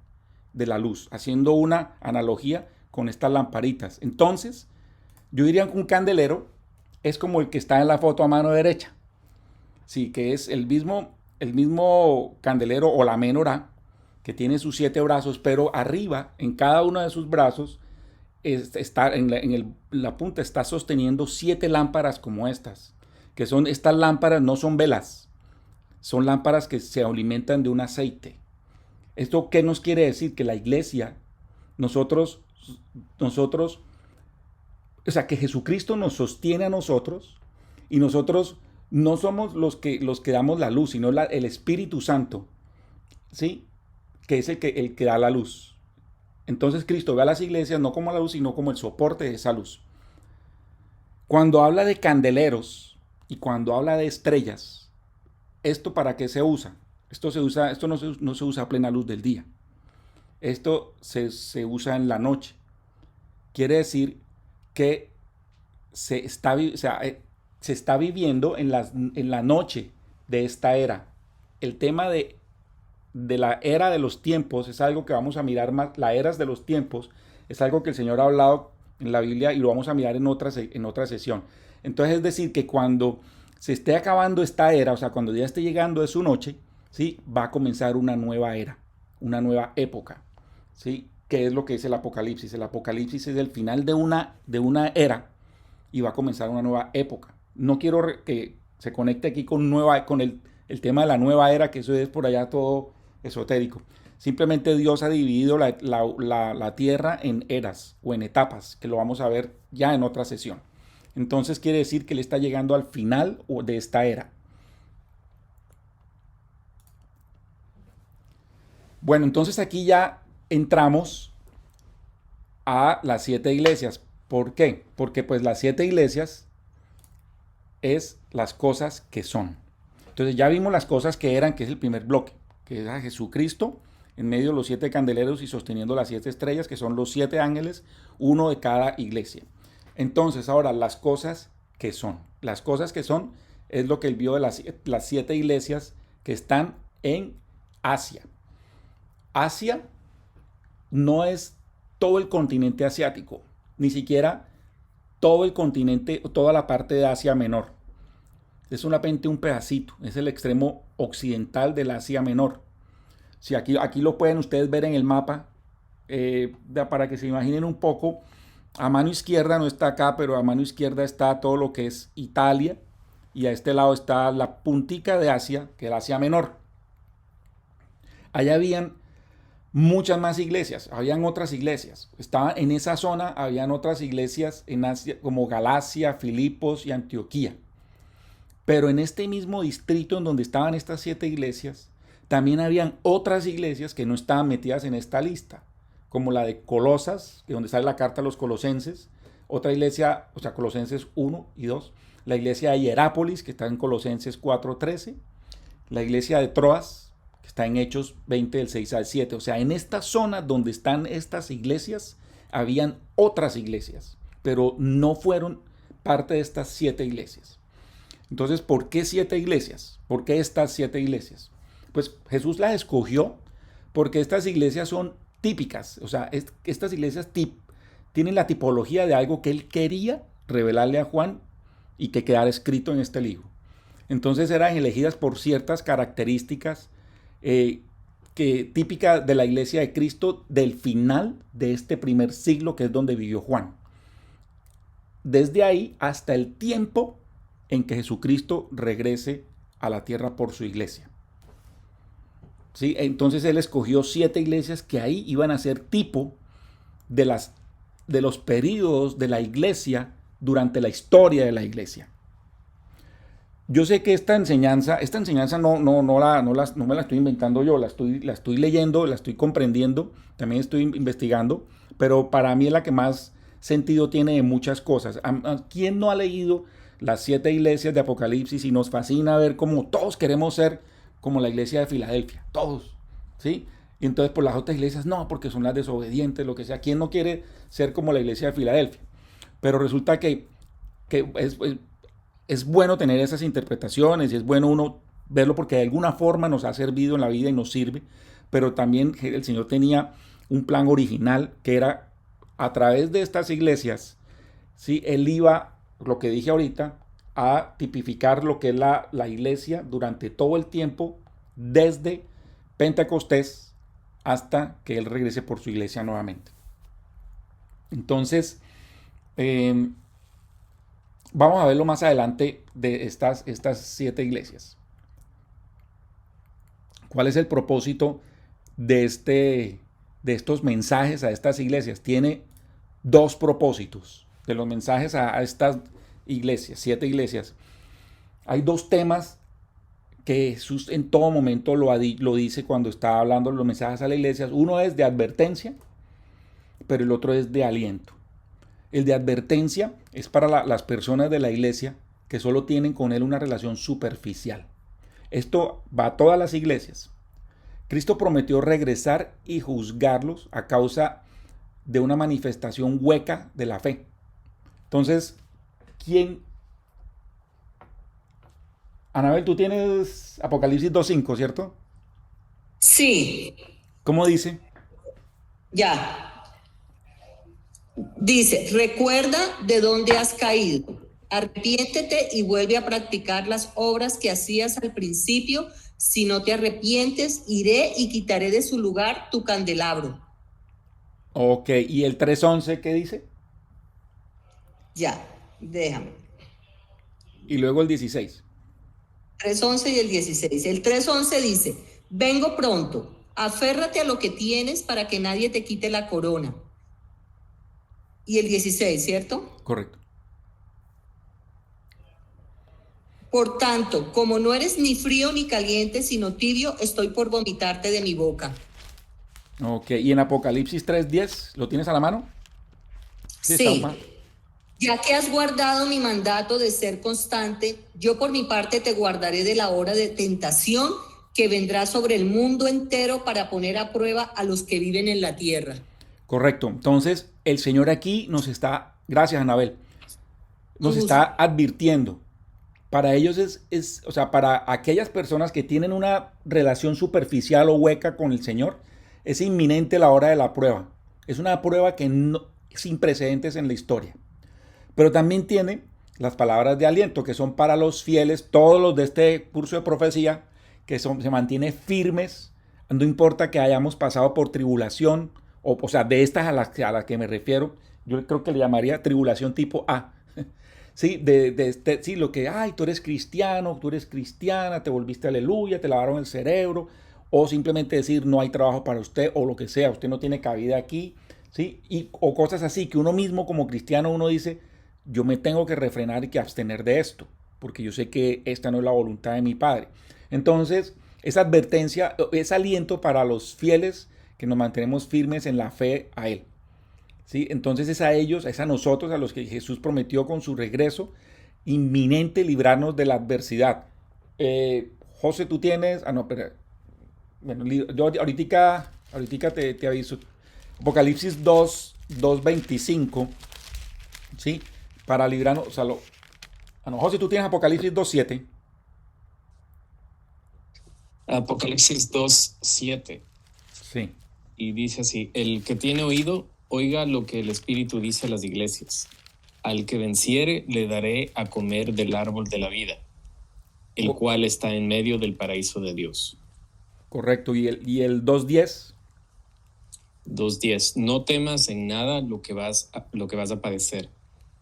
de la luz, haciendo una analogía con estas lamparitas. Entonces, yo diría que un candelero es como el que está en la foto a mano derecha. Sí, que es el mismo candelero o la menorá, que tiene sus 7 brazos, pero arriba, en cada uno de sus brazos, está la punta está sosteniendo 7 lámparas como estas, que son estas lámparas, no son velas, son lámparas que se alimentan de un aceite. ¿Esto qué nos quiere decir? Que la iglesia, nosotros, o sea, que Jesucristo nos sostiene a nosotros y nosotros no somos los que damos la luz, sino el Espíritu Santo, ¿sí? Que es el que da la luz. Entonces Cristo ve a las iglesias no como la luz, sino como el soporte de esa luz. Cuando habla de candeleros y cuando habla de estrellas, ¿esto para qué se usa? Esto no se usa a plena luz del día. Esto se usa en la noche. Quiere decir que se está viviendo en la noche de esta era. El tema de la era de los tiempos es algo que vamos a mirar más. Las eras de los tiempos es algo que el Señor ha hablado en la Biblia y lo vamos a mirar en otra sesión. Entonces, es decir, que cuando se esté acabando esta era, o sea, cuando ya esté llegando de su noche, ¿sí? Va a comenzar una nueva era, una nueva época, ¿sí? ¿Qué es lo que dice el Apocalipsis? El Apocalipsis es el final de una era y va a comenzar una nueva época. No quiero que se conecte aquí con el tema de la nueva era, que eso es por allá todo esotérico. Simplemente Dios ha dividido la tierra en eras o en etapas, que lo vamos a ver ya en otra sesión. Entonces quiere decir que Él está llegando al final de esta era. Bueno, entonces aquí ya entramos a las 7 iglesias. ¿Por qué? Porque pues las 7 iglesias es las cosas que son. Entonces ya vimos las cosas que eran, que es el primer bloque, que es a Jesucristo en medio de los 7 candeleros y sosteniendo las 7 estrellas, que son los 7 ángeles, uno de cada iglesia. Entonces ahora las cosas que son. Las cosas que son es lo que él vio de las 7 iglesias que están en Asia. Asia no es todo el continente asiático, ni siquiera todo el continente, toda la parte de Asia Menor. Es solamente un pedacito, es el extremo occidental del Asia Menor. Si aquí lo pueden ustedes ver en el mapa, para que se imaginen un poco. A mano izquierda no está acá, pero a mano izquierda está todo lo que es Italia, y a este lado está la puntica de Asia, que es el Asia Menor. Allá habían muchas más iglesias, habían otras iglesias. Estaban en esa zona, habían otras iglesias en Asia, como Galacia, Filipos y Antioquía. Pero en este mismo distrito en donde estaban estas 7 iglesias, también habían otras iglesias que no estaban metidas en esta lista, como la de Colosas, que donde sale la carta a los colosenses, otra iglesia, o sea, Colosenses 1 y 2, la iglesia de Hierápolis, que está en Colosenses 4:13, la iglesia de Troas, que está en Hechos 20 del 6 al 7, o sea, en esta zona donde están estas iglesias, habían otras iglesias, pero no fueron parte de estas 7 iglesias. Entonces, ¿por qué 7 iglesias? ¿Por qué estas 7 iglesias? Pues Jesús las escogió porque estas iglesias son típicas, o sea, estas iglesias tienen la tipología de algo que él quería revelarle a Juan y que quedara escrito en este libro. Entonces eran elegidas por ciertas características típicas de la iglesia de Cristo del final de este primer siglo, que es donde vivió Juan. Desde ahí hasta el tiempo en que Jesucristo regrese a la tierra por su iglesia. ¿Sí? Entonces él escogió 7 iglesias que ahí iban a ser tipo de los períodos de la iglesia durante la historia de la iglesia. Yo sé que esta enseñanza no me la estoy inventando yo, la estoy leyendo, la estoy comprendiendo, también estoy investigando, pero para mí es la que más sentido tiene de muchas cosas. ¿Quién no ha leído las 7 iglesias de Apocalipsis y nos fascina ver cómo todos queremos ser como la iglesia de Filadelfia? Todos, ¿sí? Y entonces por las otras iglesias no, porque son las desobedientes, lo que sea. ¿Quién no quiere ser como la iglesia de Filadelfia? Pero resulta que es bueno tener esas interpretaciones y es bueno uno verlo porque de alguna forma nos ha servido en la vida y nos sirve, pero también el Señor tenía un plan original que era a través de estas iglesias, ¿sí? Él iba, lo que dije ahorita, a tipificar lo que es la iglesia durante todo el tiempo, desde Pentecostés hasta que Él regrese por su iglesia nuevamente. Entonces, vamos a verlo más adelante de estas 7 iglesias. ¿Cuál es el propósito de estos mensajes a estas iglesias? Tiene 2 propósitos de los mensajes a estas iglesias, 7 iglesias. Hay 2 temas que Jesús en todo momento lo dice cuando está hablando de los mensajes a las iglesias. Uno es de advertencia, pero el otro es de aliento. El de advertencia es para las personas de la iglesia que solo tienen con Él una relación superficial. Esto va a todas las iglesias. Cristo prometió regresar y juzgarlos a causa de una manifestación hueca de la fe. Entonces, Anabel, tú tienes Apocalipsis 2:5, ¿cierto? Sí, ¿Cómo dice? ya. Dice, recuerda de dónde has caído. Arrepiéntete y vuelve a practicar las obras que hacías al principio. Si no te arrepientes, iré y quitaré de su lugar tu candelabro. Ok, ¿y el 3:11 qué dice? Ya, déjame. Y luego el 16. 3:11 y el 16. El 3:11 dice, vengo pronto, aférrate a lo que tienes para que nadie te quite la corona. Y el 16, ¿cierto? Correcto. Por tanto, como no eres ni frío ni caliente, sino tibio, estoy por vomitarte de mi boca. Ok, ¿y en Apocalipsis 3:10 lo tienes a la mano? Sí. Ya que has guardado mi mandato de ser constante, yo por mi parte te guardaré de la hora de tentación que vendrá sobre el mundo entero para poner a prueba a los que viven en la tierra. Correcto. Entonces, el Señor aquí nos está, gracias Anabel, nos está advirtiendo. Para ellos o sea, para aquellas personas que tienen una relación superficial o hueca con el Señor, es inminente la hora de la prueba. Es una prueba que no, sin precedentes en la historia. Pero también tiene las palabras de aliento, que son para los fieles, todos los de este curso de profecía, que se mantienen firmes, no importa que hayamos pasado por tribulación, o sea, de estas a las que me refiero, yo creo que le llamaría tribulación tipo A. Sí, sí, lo que, tú eres cristiano, tú eres cristiana, te volviste aleluya, te lavaron el cerebro, o simplemente decir no hay trabajo para usted, o lo que sea, usted no tiene cabida aquí, ¿sí? O cosas así, que uno mismo como cristiano, uno dice, yo me tengo que refrenar y que abstener de esto, porque yo sé que esta no es la voluntad de mi Padre. Entonces, esa advertencia, es aliento para los fieles que nos mantenemos firmes en la fe a Él. ¿Sí? Entonces es a ellos, es a nosotros, a los que Jesús prometió con su regreso inminente librarnos de la adversidad. José, tú tienes, bueno, yo ahorita te aviso, Apocalipsis 2:25, ¿sí? Para librarnos, o sea, José, tú tienes Apocalipsis 2:7. Apocalipsis 2:7. Sí. Y dice así, el que tiene oído, oiga lo que el Espíritu dice a las iglesias. Al que venciere, le daré a comer del árbol de la vida, el cual está en medio del paraíso de Dios. Correcto. ¿Y el 2:10? 2:10. No temas en nada lo que vas a padecer.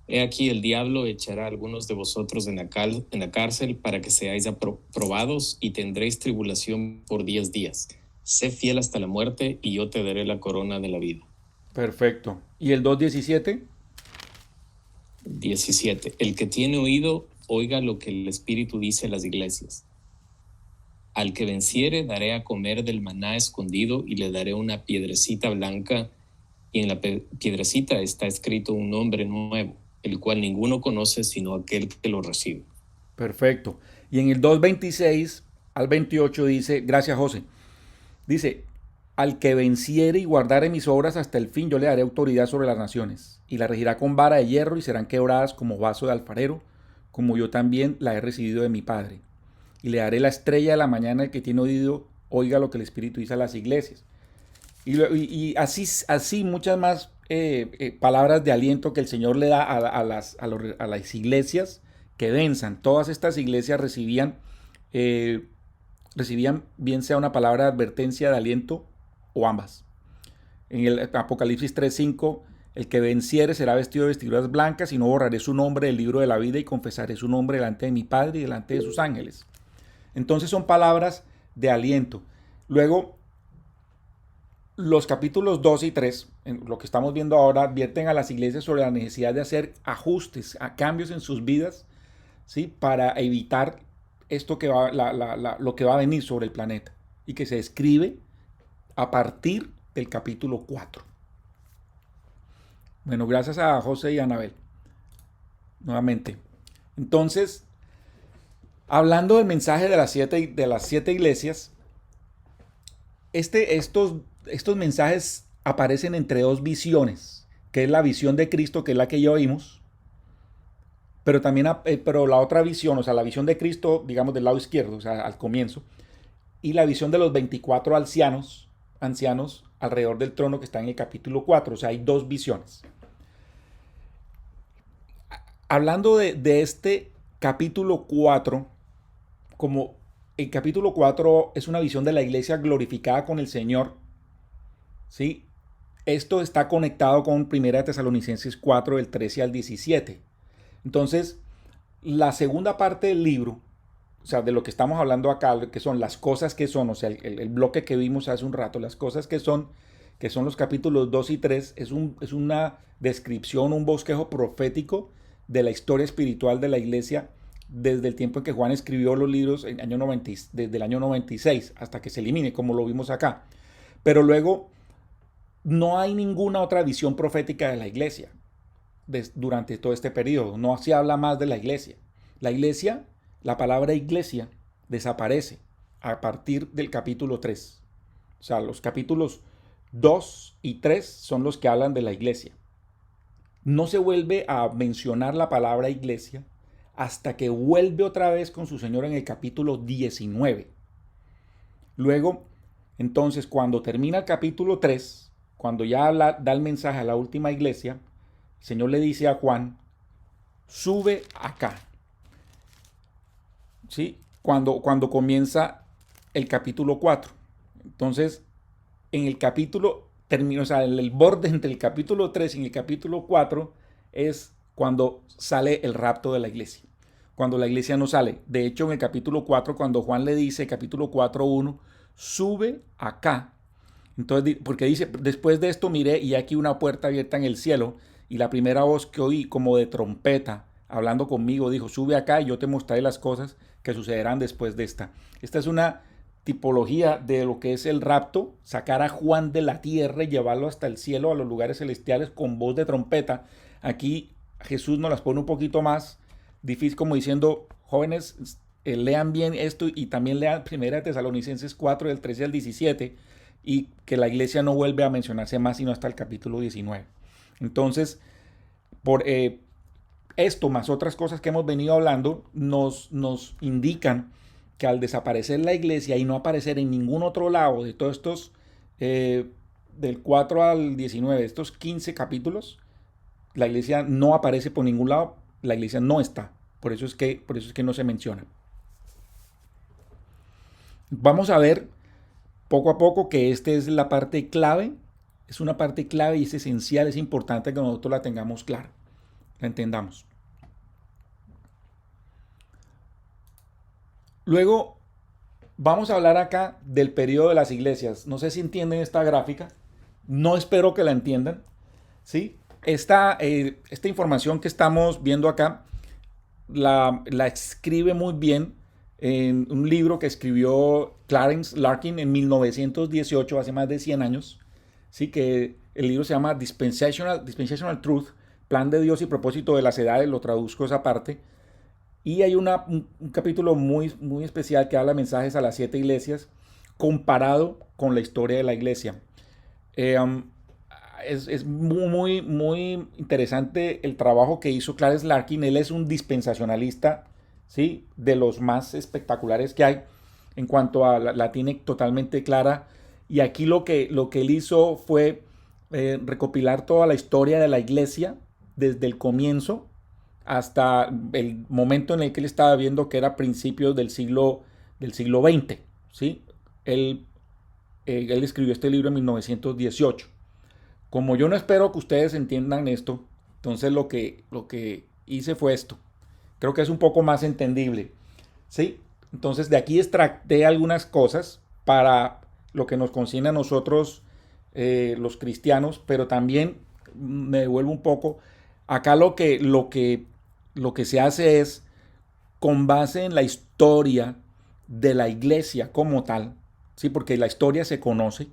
He aquí el diablo echará a algunos de vosotros en la cárcel para que seáis probados y tendréis tribulación por 10 días. Sé fiel hasta la muerte y yo te daré la corona de la vida. Perfecto. ¿Y el 2:17? 17. El que tiene oído, oiga lo que el Espíritu dice a las iglesias. Al que venciere, daré a comer del maná escondido y le daré una piedrecita blanca, y en la piedrecita está escrito un nombre nuevo, el cual ninguno conoce sino aquel que lo recibe. Perfecto. Y en el 2:26 al 28 dice, gracias José, dice, al que venciere y guardare mis obras hasta el fin, yo le daré autoridad sobre las naciones, y la regirá con vara de hierro y serán quebradas como vaso de alfarero, como yo también la he recibido de mi Padre. y le daré la estrella de la mañana. El que tiene oído, oiga lo que el Espíritu dice a las iglesias. Y así muchas más palabras de aliento que el Señor le da a las iglesias que venzan. Todas estas iglesias recibían bien sea una palabra de advertencia, de aliento o ambas. En el Apocalipsis 3:5, el que venciere será vestido de vestiduras blancas y no borraré su nombre del libro de la vida y confesaré su nombre delante de mi Padre y delante de sus ángeles. Entonces son palabras de aliento. Luego, los capítulos 2 y 3, en lo que estamos viendo ahora, advierten a las iglesias sobre la necesidad de hacer ajustes, cambios en sus vidas, ¿sí? Para evitar esto que lo que va a venir sobre el planeta y que se describe a partir del capítulo 4. Bueno, gracias a José y a Anabel. Nuevamente. Entonces, hablando del mensaje de las siete iglesias, estos mensajes aparecen entre dos visiones, que es la visión de Cristo, que es la que ya oímos, pero también pero la otra visión, o sea, la visión de Cristo, digamos, del lado izquierdo, o sea, al comienzo, y la visión de los 24 ancianos alrededor del trono, que está en el capítulo 4, o sea, hay dos visiones. Hablando de este capítulo 4, como el capítulo 4 es una visión de la iglesia glorificada con el Señor, ¿sí? Esto está conectado con 1 Tesalonicenses 4, del 13 al 17. Entonces, la segunda parte del libro, o sea, de lo que estamos hablando acá, que son las cosas que son, o sea, el bloque que vimos hace un rato, las cosas que son los capítulos 2 y 3, es una descripción, un bosquejo profético de la historia espiritual de la iglesia desde el tiempo en que Juan escribió los libros desde el año 96 hasta que se elimine, como lo vimos acá. Pero luego no hay ninguna otra visión profética de la iglesia durante todo este periodo. No se habla más de la iglesia. La palabra iglesia desaparece a partir del capítulo 3. O sea, los capítulos 2 y 3 son los que hablan de la iglesia. No se vuelve a mencionar la palabra iglesia hasta que vuelve otra vez con su Señor en el capítulo 19. Luego, entonces, cuando termina el capítulo 3, cuando ya da el mensaje a la última iglesia, el Señor le dice a Juan, sube acá. ¿Sí? Cuando comienza el capítulo 4. Entonces, en el capítulo o sea, el borde entre el capítulo 3 y el capítulo 4 es cuando sale el rapto de la iglesia. Cuando la iglesia no sale. De hecho, en el capítulo 4, cuando Juan le dice, capítulo 4:1, sube acá. Entonces, porque dice, después de esto miré y aquí una puerta abierta en el cielo, y la primera voz que oí como de trompeta, hablando conmigo, dijo, sube acá y yo te mostraré las cosas que sucederán después de esta. Esta es una tipología de lo que es el rapto, sacar a Juan de la tierra y llevarlo hasta el cielo, a los lugares celestiales con voz de trompeta. Aquí Jesús nos las pone un poquito más difícil, como diciendo, jóvenes, lean bien esto y también lean 1 Tesalonicenses 4, del 13 al 17, y que la iglesia no vuelve a mencionarse más sino hasta el capítulo 19. Entonces, por esto más otras cosas que hemos venido hablando, nos indican que al desaparecer la iglesia y no aparecer en ningún otro lado de todos estos, del 4 al 19, estos 15 capítulos, la iglesia no aparece por ningún lado, la iglesia no está. Por eso es que no se menciona. Vamos a ver poco a poco que esta es la parte clave, es una parte clave y es esencial, es importante que nosotros la tengamos clara, la entendamos. Luego, vamos a hablar acá del periodo de las iglesias. No sé si entienden esta gráfica. No espero que la entiendan. ¿Sí? Esta información que estamos viendo acá la escribe muy bien en un libro que escribió Clarence Larkin en 1918, hace más de 100 años. ¿Sí? Que el libro se llama Dispensational Truth, Plan de Dios y Propósito de las Edades. Lo traduzco esa parte. Y hay un capítulo muy, muy especial que habla de mensajes a las 7 iglesias comparado con la historia de la iglesia. Es muy, muy interesante el trabajo que hizo Clarence Larkin. Él es un dispensacionalista ¿sí? De los más espectaculares que hay en cuanto a la tiene totalmente clara. Y aquí lo que él hizo fue recopilar toda la historia de la iglesia desde el comienzo hasta el momento en el que él estaba viendo, que era principios del siglo XX, ¿sí? Él escribió este libro en 1918. Como yo no espero que ustedes entiendan esto, entonces lo que hice fue esto. Creo que es un poco más entendible, ¿sí? Entonces de aquí extracté algunas cosas para lo que nos concierne a nosotros, los cristianos, pero también me devuelvo un poco. Acá lo que se hace es, con base en la historia de la iglesia como tal, ¿sí? Porque la historia se conoce,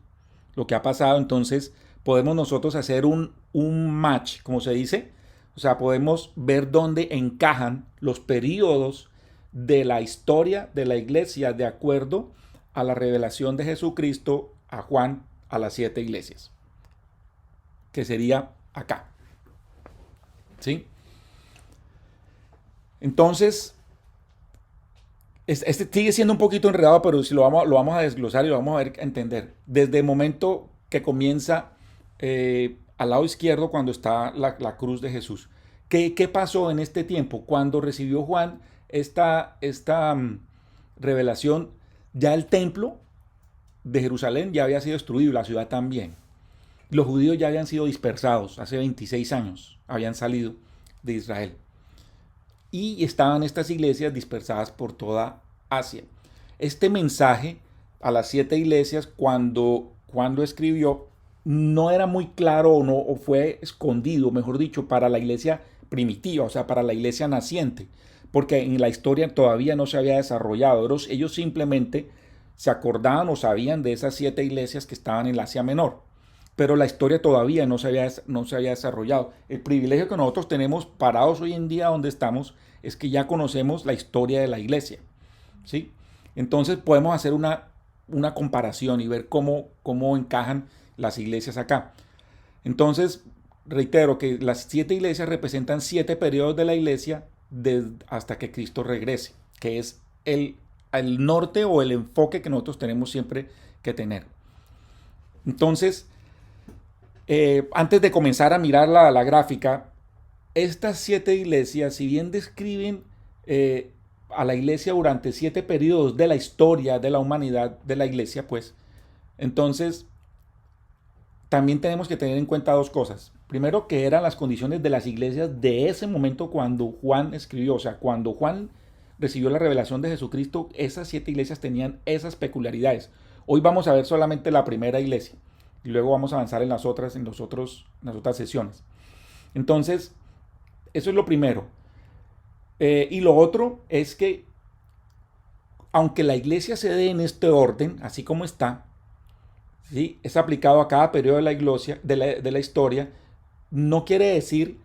lo que ha pasado, entonces podemos nosotros hacer un match, como se dice, o sea, podemos ver dónde encajan los periodos de la historia de la iglesia de acuerdo a la revelación de Jesucristo a Juan, a las 7 iglesias, que sería acá, ¿sí? Entonces, este sigue siendo un poquito enredado, pero si lo vamos a desglosar y lo vamos a ver, a entender. Desde el momento que comienza al lado izquierdo, cuando está la cruz de Jesús. ¿Qué pasó en este tiempo? Cuando recibió Juan esta revelación, ya el templo de Jerusalén ya había sido destruido y la ciudad también. Los judíos ya habían sido dispersados, hace 26 años habían salido de Israel. Y estaban estas iglesias dispersadas por toda Asia. Este mensaje a las 7 iglesias, cuando escribió, no era muy claro o fue escondido, mejor dicho, para la iglesia primitiva, o sea, para la iglesia naciente, porque en la historia todavía no se había desarrollado. Ellos simplemente se acordaban o sabían de esas 7 iglesias que estaban en el Asia Menor, pero la historia todavía no se había desarrollado. El privilegio que nosotros tenemos parados hoy en día donde estamos es que ya conocemos la historia de la iglesia, ¿sí? Entonces podemos hacer una comparación y ver cómo encajan las iglesias acá. Entonces, reitero que las 7 iglesias representan 7 periodos de la iglesia hasta que Cristo regrese, que es el norte o el enfoque que nosotros tenemos siempre que tener. Entonces, antes de comenzar a mirar la gráfica, estas 7 iglesias, si bien describen a la iglesia durante 7 periodos de la historia de la humanidad de la iglesia, pues, entonces también tenemos que tener en cuenta 2 cosas. Primero, que eran las condiciones de las iglesias de ese momento cuando Juan escribió. O sea, cuando Juan recibió la revelación de Jesucristo, esas 7 iglesias tenían esas peculiaridades. Hoy vamos a ver solamente la primera iglesia y luego vamos a avanzar en las otras sesiones. Entonces, eso es lo primero. Y lo otro es que, aunque la iglesia se dé en este orden, así como está, ¿sí? Es aplicado a cada periodo de la historia, no quiere decir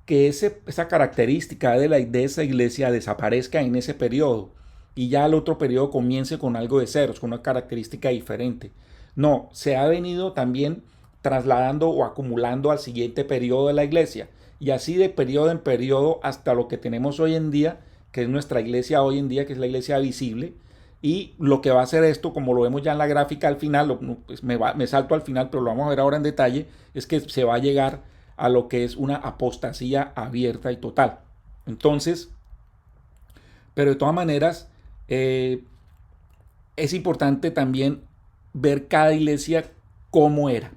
que esa característica de esa iglesia desaparezca en ese periodo y ya el otro periodo comience con algo de ceros, con una característica diferente. No, se ha venido también trasladando o acumulando al siguiente periodo de la iglesia, y así de periodo en periodo hasta lo que tenemos hoy en día, que es nuestra iglesia hoy en día, que es la iglesia visible. Y lo que va a hacer esto, como lo vemos ya en la gráfica al final, pues me salto al final, pero lo vamos a ver ahora en detalle, es que se va a llegar a lo que es una apostasía abierta y total. Entonces, pero de todas maneras, es importante también ver cada iglesia cómo era.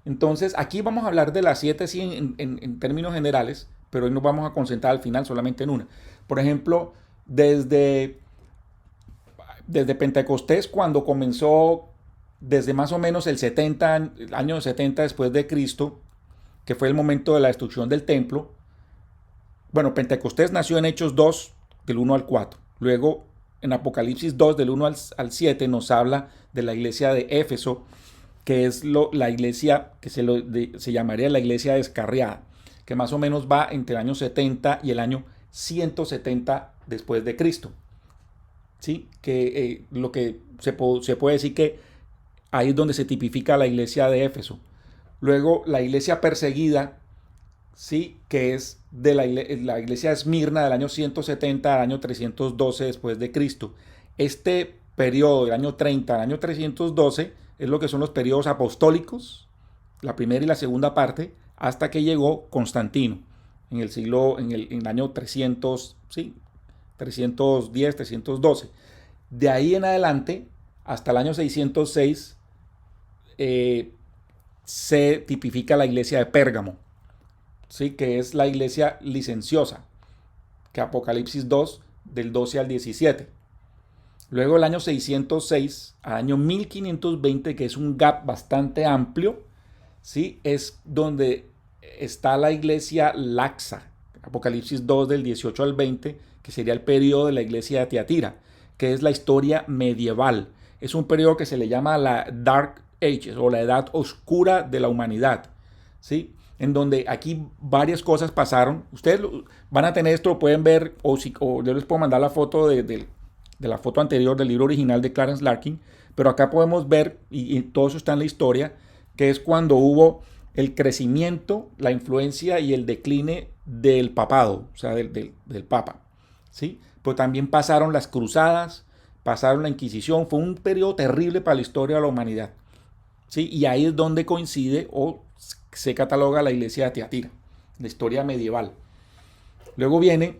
Entonces, aquí vamos a hablar de las 7 sí, en términos generales, pero hoy nos vamos a concentrar al final solamente en una. Por ejemplo, desde Pentecostés, cuando comenzó, desde más o menos el año 70 después de Cristo, que fue el momento de la destrucción del templo. Bueno, Pentecostés nació en Hechos 2, del 1 al 4. Luego, en Apocalipsis 2, del 1 al 7, nos habla de la iglesia de Éfeso, que es la iglesia que se llamaría la iglesia descarriada, que más o menos va entre el año 70 y el año 170 después de Cristo. ¿Sí? Que lo que se puede decir que ahí es donde se tipifica la iglesia de Éfeso. Luego la iglesia perseguida ¿sí? Que es de la iglesia de Esmirna del año 170 al año 312 después de Cristo. Este periodo del año 30 al año 312 es lo que son los periodos apostólicos, la primera y la segunda parte, hasta que llegó Constantino en el año 300, ¿sí? 310, 312. De ahí en adelante, hasta el año 606, se tipifica la iglesia de Pérgamo, ¿sí? Que es la iglesia licenciosa, que Apocalipsis 2, del 12 al 17. Luego el año 606 al año 1520, que es un gap bastante amplio, ¿sí? Es donde está la iglesia laxa, Apocalipsis 2 del 18 al 20, que sería el periodo de la iglesia de Tiatira, que es la historia medieval. Es un periodo que se le llama la Dark Ages o la edad oscura de la humanidad, ¿sí? En donde aquí varias cosas pasaron. Ustedes van a tener esto, lo pueden ver, o yo les puedo mandar la foto de la foto anterior del libro original de Clarence Larkin, pero acá podemos ver, y todo eso está en la historia, que es cuando hubo el crecimiento, la influencia y el decline del papado, o sea, del papa, ¿sí? Pues también pasaron las cruzadas, pasaron la Inquisición, fue un periodo terrible para la historia de la humanidad, ¿sí? Y ahí es donde coincide o se cataloga la iglesia de Tiatira, la historia medieval. Luego viene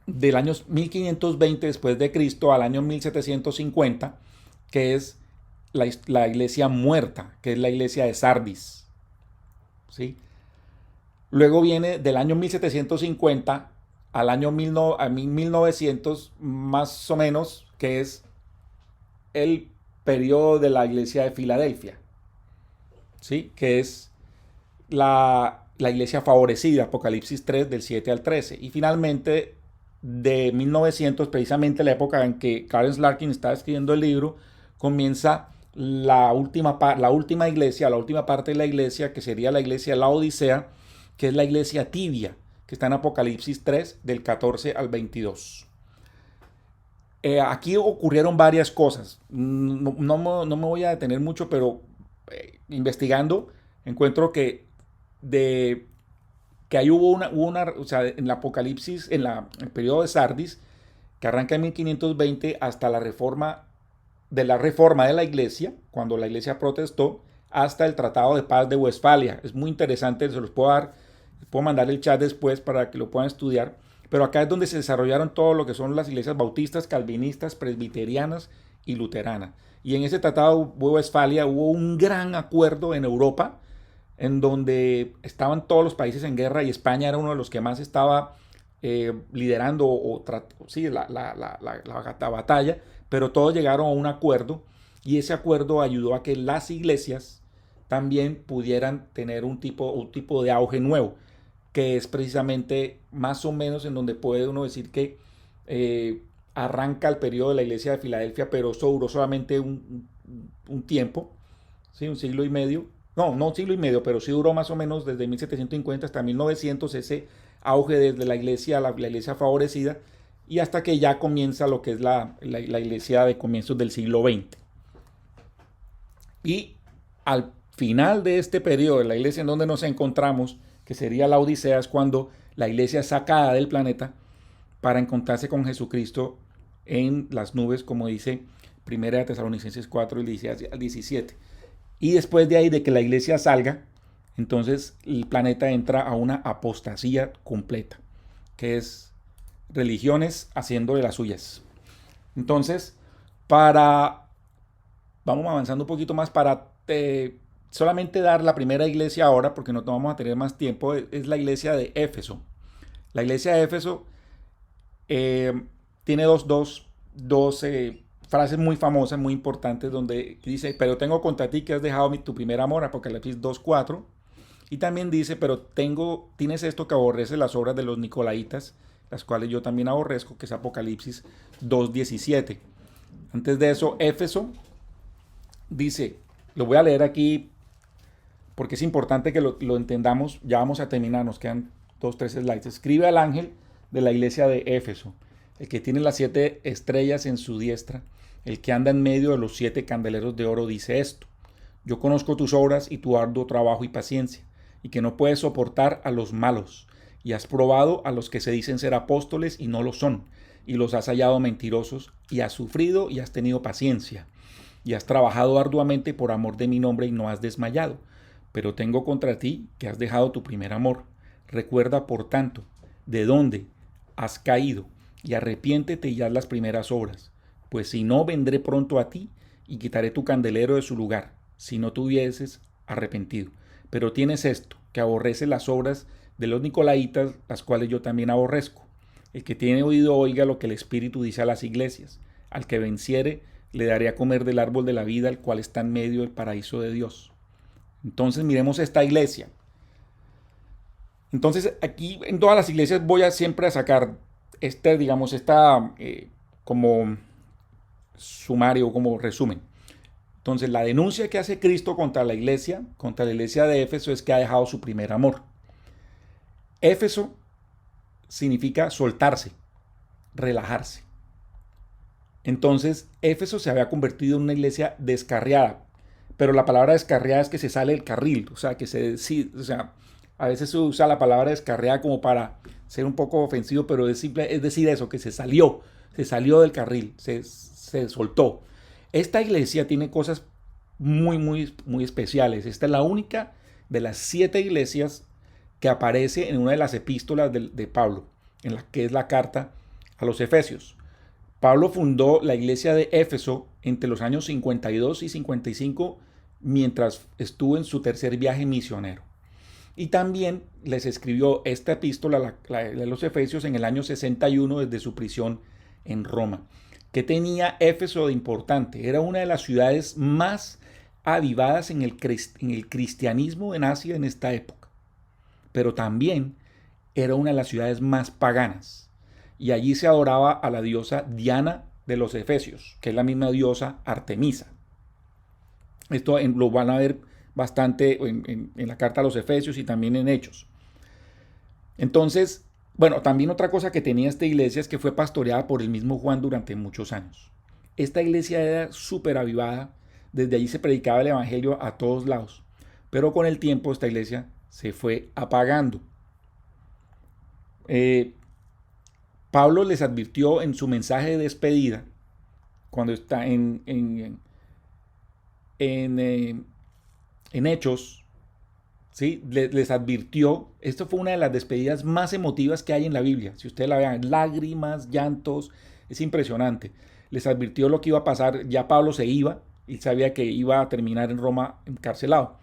del año 1520 después de Cristo al año 1750, que es la iglesia muerta, que es la iglesia de Sardis, ¿sí? Luego viene del año 1750 al año 1900 más o menos, que es el periodo de la iglesia de Filadelfia, ¿sí? Que es la iglesia favorecida, Apocalipsis 3 del 7 al 13. Y finalmente de 1900, precisamente la época en que Clarence Larkin está escribiendo el libro, comienza la última iglesia, la última parte de la iglesia, que sería la iglesia de la Odisea, que es la iglesia tibia, que está en Apocalipsis 3 del 14 al 22. Aquí ocurrieron varias cosas. No me voy a detener mucho, pero investigando encuentro que ahí hubo o sea, en el Apocalipsis, en el periodo de Sardis, que arranca en 1520 hasta la reforma de la iglesia, cuando la iglesia protestó, hasta el Tratado de Paz de Westfalia. Es muy interesante, se los puedo dar, les puedo mandar el chat después para que lo puedan estudiar, pero acá es donde se desarrollaron todo lo que son las iglesias bautistas, calvinistas, presbiterianas y luteranas. Y en ese Tratado de Westfalia hubo un gran acuerdo en Europa, en donde estaban todos los países en guerra y España era uno de los que más estaba liderando la batalla, pero todos llegaron a un acuerdo y ese acuerdo ayudó a que las iglesias también pudieran tener un tipo de auge nuevo, que es precisamente más o menos en donde puede uno decir que arranca el periodo de la iglesia de Filadelfia, pero eso duró solamente un tiempo, ¿sí? Un siglo y medio. No un siglo y medio, pero sí duró más o menos desde 1750 hasta 1900 ese auge desde la iglesia favorecida y hasta que ya comienza lo que es la iglesia de comienzos del siglo XX. Y al final de este periodo de la iglesia en donde nos encontramos, que sería la Odisea, es cuando la iglesia es sacada del planeta para encontrarse con Jesucristo en las nubes, como dice 1 Tesalonicenses 4, el 17. Y después de ahí, de que la iglesia salga, entonces el planeta entra a una apostasía completa, que es religiones haciendo de las suyas. Entonces, vamos avanzando un poquito más para solamente dar la primera iglesia ahora, porque no vamos a tener más tiempo, es la iglesia de Éfeso. La iglesia de Éfeso tiene dos frases muy famosas, muy importantes, donde dice, pero tengo contra ti que has dejado tu primer amor, Apocalipsis 2:4, y también dice, pero tienes esto que aborrece las obras de los nicolaitas, las cuales yo también aborrezco, que es Apocalipsis 2:17. Antes de eso, Éfeso dice, lo voy a leer aquí porque es importante que lo entendamos, ya vamos a terminar, nos quedan 2-3 slides. Escribe al ángel de la iglesia de Éfeso, el que tiene las 7 estrellas en su diestra, el que anda en medio de los 7 candeleros de oro, dice esto: yo conozco tus obras y tu arduo trabajo y paciencia, y que no puedes soportar a los malos, y has probado a los que se dicen ser apóstoles y no lo son, y los has hallado mentirosos, y has sufrido y has tenido paciencia, y has trabajado arduamente por amor de mi nombre y no has desmayado. Pero tengo contra ti que has dejado tu primer amor. Recuerda, por tanto, de dónde has caído, y arrepiéntete y haz las primeras obras. Pues si no, vendré pronto a ti y quitaré tu candelero de su lugar, si no te hubieses arrepentido. Pero tienes esto, que aborreces las obras de los nicolaítas, las cuales yo también aborrezco. El que tiene oído oiga lo que el Espíritu dice a las iglesias. Al que venciere, le daré a comer del árbol de la vida, el cual está en medio del paraíso de Dios. Entonces miremos esta iglesia. Entonces aquí en todas las iglesias voy a siempre a sacar como sumario, como resumen. Entonces la denuncia que hace Cristo contra la iglesia de Éfeso, es que ha dejado su primer amor. Éfeso significa soltarse, relajarse. Entonces Éfeso se había convertido en una iglesia descarriada, pero la palabra descarriada es que se sale del carril, o sea, a veces se usa la palabra descarriada como para ser un poco ofensivo, pero es decir eso, que se salió del carril, se soltó. Esta iglesia tiene cosas muy, muy, muy especiales. Esta es la única de las 7 iglesias que aparece en una de las epístolas de Pablo, en la que es la carta a los Efesios. Pablo fundó la iglesia de Éfeso entre los años 52 y 55 mientras estuvo en su tercer viaje misionero. Y también les escribió esta epístola, la de los Efesios, en el año 61 desde su prisión en Roma. ¿Qué tenía Éfeso de importante? Era una de las ciudades más avivadas en el cristianismo en Asia en esta época. Pero también era una de las ciudades más paganas. Y allí se adoraba a la diosa Diana de los Efesios, que es la misma diosa Artemisa. Esto lo van a ver bastante en la carta a los Efesios y también en Hechos. Entonces, bueno, también otra cosa que tenía esta iglesia es que fue pastoreada por el mismo Juan durante muchos años. Esta iglesia era súper avivada, desde allí se predicaba el evangelio a todos lados, pero con el tiempo esta iglesia se fue apagando. Pablo les advirtió en su mensaje de despedida, cuando está en Hechos, ¿sí? Les advirtió. Esto fue una de las despedidas más emotivas que hay en la Biblia. Si ustedes la vean, lágrimas, llantos, es impresionante. Les advirtió lo que iba a pasar. Ya Pablo se iba y sabía que iba a terminar en Roma encarcelado,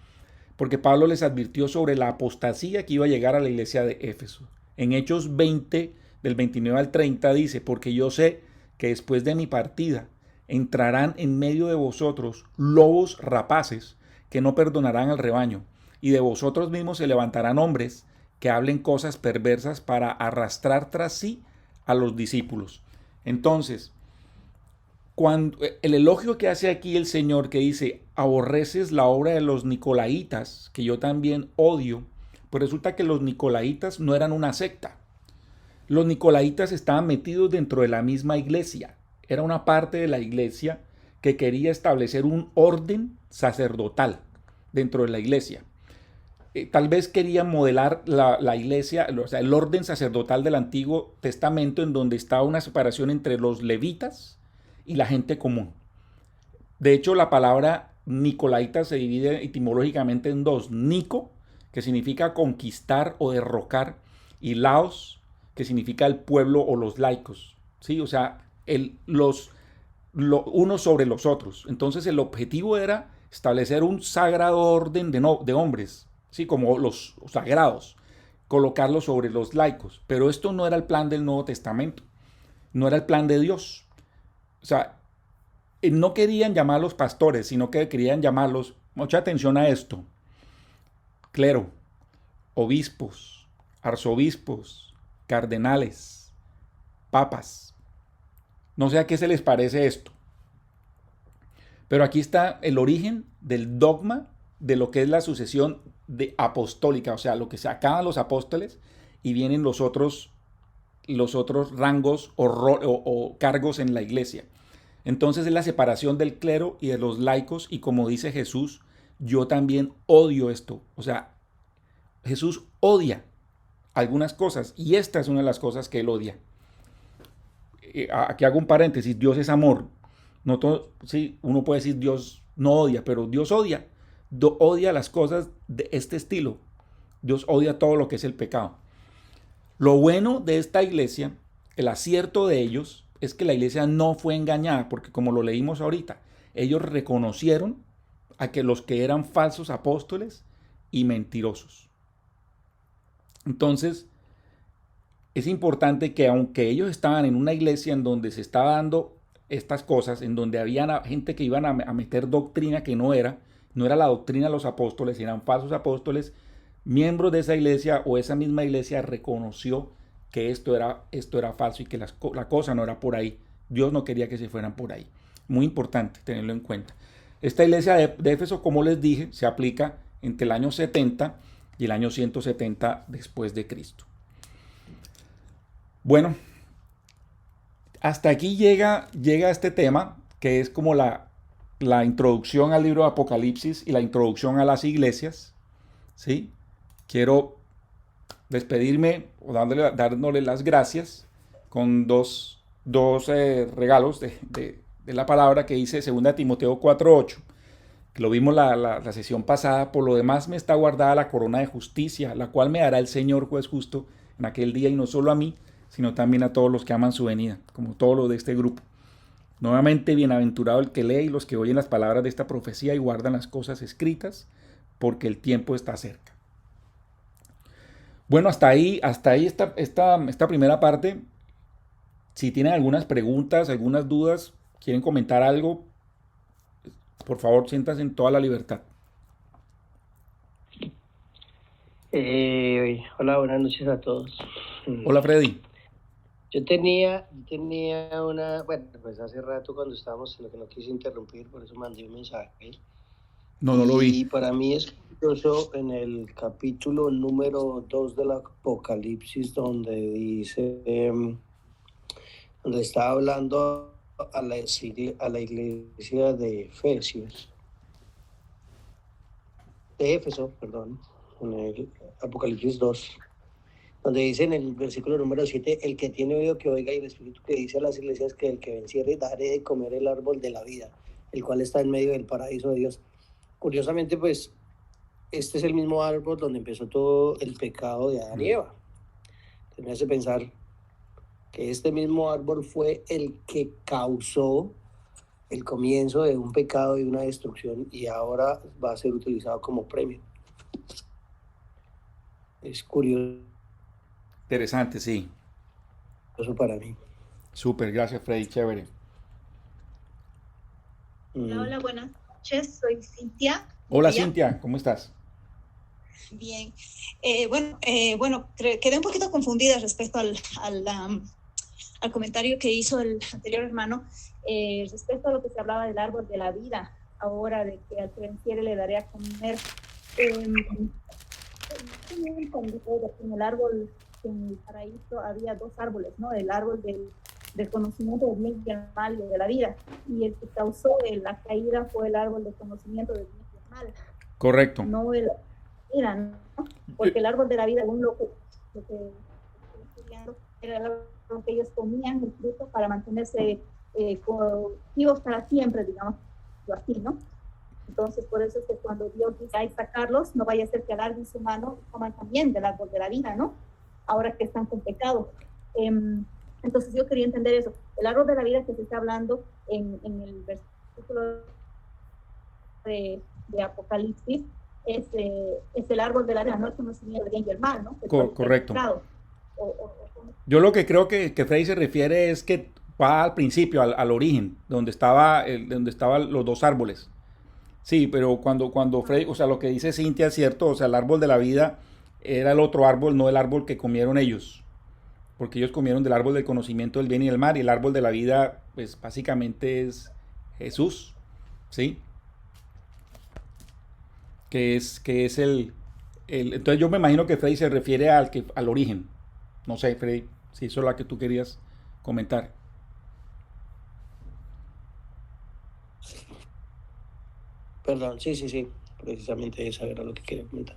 porque Pablo les advirtió sobre la apostasía que iba a llegar a la iglesia de Éfeso. En Hechos 20, del 29 al 30 dice: porque yo sé que después de mi partida entrarán en medio de vosotros lobos rapaces que no perdonarán al rebaño, y de vosotros mismos se levantarán hombres que hablen cosas perversas para arrastrar tras sí a los discípulos. Entonces, cuando el elogio que hace aquí el Señor, que dice: aborreces la obra de los nicolaítas, que yo también odio, pues resulta que los nicolaítas no eran una secta. Los nicolaítas estaban metidos dentro de la misma iglesia. Era una parte de la iglesia que quería establecer un orden sacerdotal dentro de la iglesia. Tal vez querían modelar la iglesia, o sea, el orden sacerdotal del Antiguo Testamento, en donde estaba una separación entre los levitas y la gente común. De hecho, la palabra nicolaita se divide etimológicamente en dos: nico, que significa conquistar o derrocar, y laos, que significa el pueblo o los laicos, ¿sí? O sea, unos sobre los otros. Entonces el objetivo era establecer un sagrado orden de hombres, ¿sí? Como los sagrados, colocarlos sobre los laicos. Pero esto no era el plan del Nuevo Testamento, no era el plan de Dios. O sea, no querían llamarlos pastores, sino que querían llamarlos, mucha atención a esto, clero, obispos, arzobispos, cardenales, papas. No sé a qué se les parece esto. Pero aquí está el origen del dogma de lo que es la sucesión apostólica, o sea, lo que se acaban los apóstoles y vienen los otros rangos o cargos en la iglesia. Entonces es la separación del clero y de los laicos, y como dice Jesús, yo también odio esto. O sea, Jesús odia algunas cosas y esta es una de las cosas que él odia. Aquí hago un paréntesis, Dios es amor. No todo, sí, uno puede decir Dios no odia, pero Dios odia. Odia las cosas de este estilo. Dios odia todo lo que es el pecado. Lo bueno de esta iglesia, el acierto de ellos, es que la iglesia no fue engañada, porque como lo leímos ahorita, ellos reconocieron a que los que eran falsos apóstoles y mentirosos. Entonces, es importante que aunque ellos estaban en una iglesia en donde se estaba dando estas cosas, en donde había gente que iban a meter doctrina que no era la doctrina de los apóstoles, eran falsos apóstoles, miembros de esa iglesia o esa misma iglesia reconoció que esto era falso y que la cosa no era por ahí. Dios no quería que se fueran por ahí. Muy importante tenerlo en cuenta. Esta iglesia de Éfeso, como les dije, se aplica entre el año 70 y el año 170 después de Cristo. Bueno, hasta aquí llega este tema, que es como la introducción al libro de Apocalipsis y la introducción a las iglesias, ¿sí? Quiero despedirme o dándole las gracias con dos regalos de la palabra que dice 2 Timoteo 4:8, que lo vimos la sesión pasada. Por lo demás me está guardada la corona de justicia, la cual me dará el Señor juez justo en aquel día, y no solo a mí, sino también a todos los que aman su venida, como todos los de este grupo. Nuevamente, bienaventurado el que lee y los que oyen las palabras de esta profecía y guardan las cosas escritas, porque el tiempo está cerca. Bueno, hasta ahí esta primera parte. Si tienen algunas preguntas, algunas dudas, quieren comentar algo, por favor, siéntanse en toda la libertad. Hola, buenas noches a todos. Hola, Freddy. Yo tenía una, bueno, pues hace rato cuando estábamos, en lo que no quise interrumpir, por eso mandé un mensaje. No lo vi. Y para mí es curioso en el capítulo número 2 del Apocalipsis, donde dice, donde está hablando a la iglesia de Éfeso, perdón, en el Apocalipsis 2. Donde dice en el versículo número 7, el que tiene oído que oiga, y el Espíritu que dice a las iglesias que el que venciere daré de comer el árbol de la vida, el cual está en medio del paraíso de Dios. Curiosamente, pues, este es el mismo árbol donde empezó todo el pecado de Adán y Eva. Entonces me hace pensar que este mismo árbol fue el que causó el comienzo de un pecado y una destrucción, y ahora va a ser utilizado como premio. Es curioso. Interesante, sí. Eso para mí. Súper, gracias, Freddy, chévere. Hola, buenas noches, soy Cintia. Hola, Cintia, ¿cómo estás? Bien. Bueno, quedé un poquito confundida respecto al comentario que hizo el anterior hermano, respecto a lo que se hablaba del árbol de la vida, ahora de que al que venciere le daré a comer. En el árbol, en el paraíso, había dos árboles, ¿no? El árbol del conocimiento del bien y el mal y de la vida, y el que causó la caída fue el árbol del conocimiento del bien y el mal. Correcto. No el vida, ¿no? Porque el árbol de la vida, según lo que estoy estudiando, era el árbol que ellos comían el fruto para mantenerse vivos para siempre, digamos así, ¿no? Entonces, por eso es que cuando Dios dice, hay que sacarlos, no vaya a ser que alargue su mano y coman también del árbol de la vida, ¿no? Ahora que están con pecado. Entonces, yo quería entender eso. El árbol de la vida que se está hablando en el versículo de Apocalipsis es el árbol de la vida, no el conocimiento del bien y el mal, ¿no? Correcto. Yo lo que creo que Freddy se refiere es que va al principio, al origen, donde estaban los dos árboles. Sí, pero cuando Freddy, o sea, lo que dice Cintia es cierto, o sea, el árbol de la vida era el otro árbol, no el árbol que comieron ellos, porque ellos comieron del árbol del conocimiento del bien y del mal, y el árbol de la vida, pues básicamente es Jesús, ¿sí? Que es el entonces yo me imagino que Freddy se refiere al origen. No sé, Freddy, si eso es lo que tú querías comentar. Perdón, sí, precisamente eso era lo que quería comentar.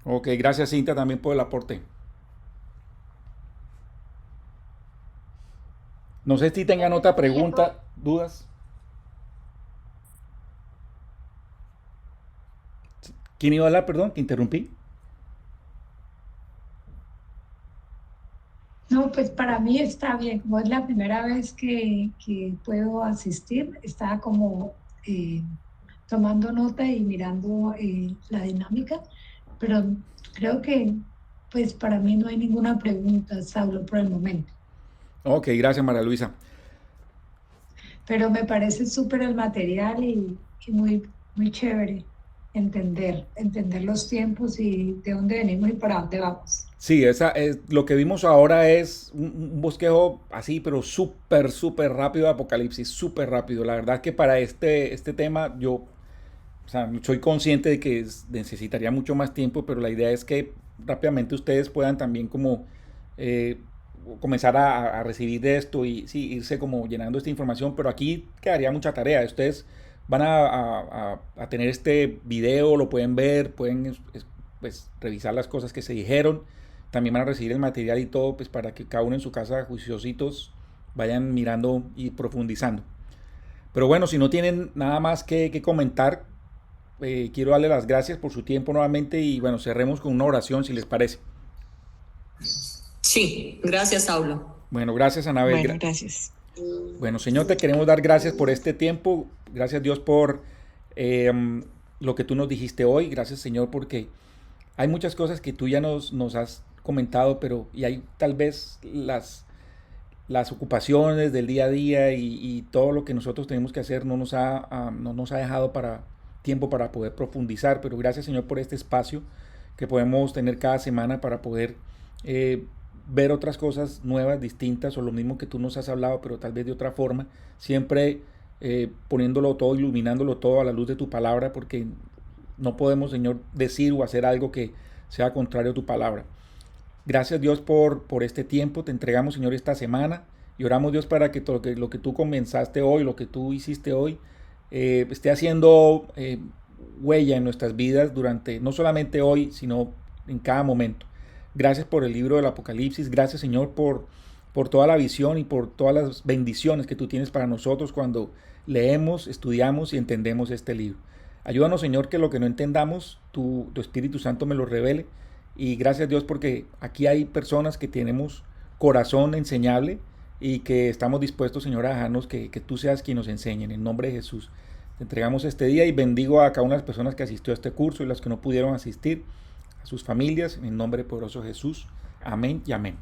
Ok, gracias Cintia también por el aporte. No sé si tengan otra pregunta, dudas. ¿Quién iba a hablar? Perdón, te interrumpí. No, pues para mí está bien, como es la primera vez que puedo asistir, estaba como tomando nota y mirando la dinámica, pero creo que pues para mí no hay ninguna pregunta, Saulo, por el momento. Ok, gracias María Luisa. Pero me parece súper el material y muy chévere entender los tiempos y de dónde venimos y para dónde vamos. Sí, esa es, lo que vimos ahora es un bosquejo así, pero súper, súper rápido de Apocalipsis, súper rápido. La verdad que para este tema yo, o sea, soy consciente de que necesitaría mucho más tiempo, pero la idea es que rápidamente ustedes puedan también como eh, comenzar a recibir de esto y sí, irse como llenando esta información, pero aquí quedaría mucha tarea. Ustedes van a tener este video, lo pueden ver, pueden pues, revisar las cosas que se dijeron, también van a recibir el material y todo, pues para que cada uno en su casa, juiciositos, vayan mirando y profundizando. Pero bueno, si no tienen nada más que comentar, quiero darle las gracias por su tiempo nuevamente y bueno, cerremos con una oración si les parece. Sí, gracias, Saulo. Bueno, gracias Anabel. Bueno, gracias. Bueno, Señor, te queremos dar gracias por este tiempo. Gracias Dios por eh, lo que tú nos dijiste hoy. Gracias Señor porque hay muchas cosas que tú ya nos has comentado, pero y hay tal vez las ocupaciones del día a día y todo lo que nosotros tenemos que hacer no nos ha dejado para tiempo para poder profundizar. Pero gracias Señor por este espacio que podemos tener cada semana para poder ver otras cosas nuevas, distintas o lo mismo que tú nos has hablado, pero tal vez de otra forma, siempre poniéndolo todo, iluminándolo todo a la luz de tu palabra, porque no podemos, Señor, decir o hacer algo que sea contrario a tu palabra. Gracias Dios por este tiempo, te entregamos Señor esta semana y oramos Dios para que todo lo que tú comenzaste hoy, lo que tú hiciste hoy, esté haciendo huella en nuestras vidas durante, no solamente hoy, sino en cada momento. Gracias por el libro del Apocalipsis, gracias Señor por toda la visión y por todas las bendiciones que tú tienes para nosotros cuando leemos, estudiamos y entendemos este libro. Ayúdanos Señor que lo que no entendamos, tu Espíritu Santo me lo revele. Y gracias Dios porque aquí hay personas que tenemos corazón enseñable y que estamos dispuestos, Señor, a dejarnos que tú seas quien nos enseñe. En el nombre de Jesús te entregamos este día y bendigo a cada una de las personas que asistió a este curso y las que no pudieron asistir, a sus familias, en el nombre poderoso de Jesús. Amén y amén.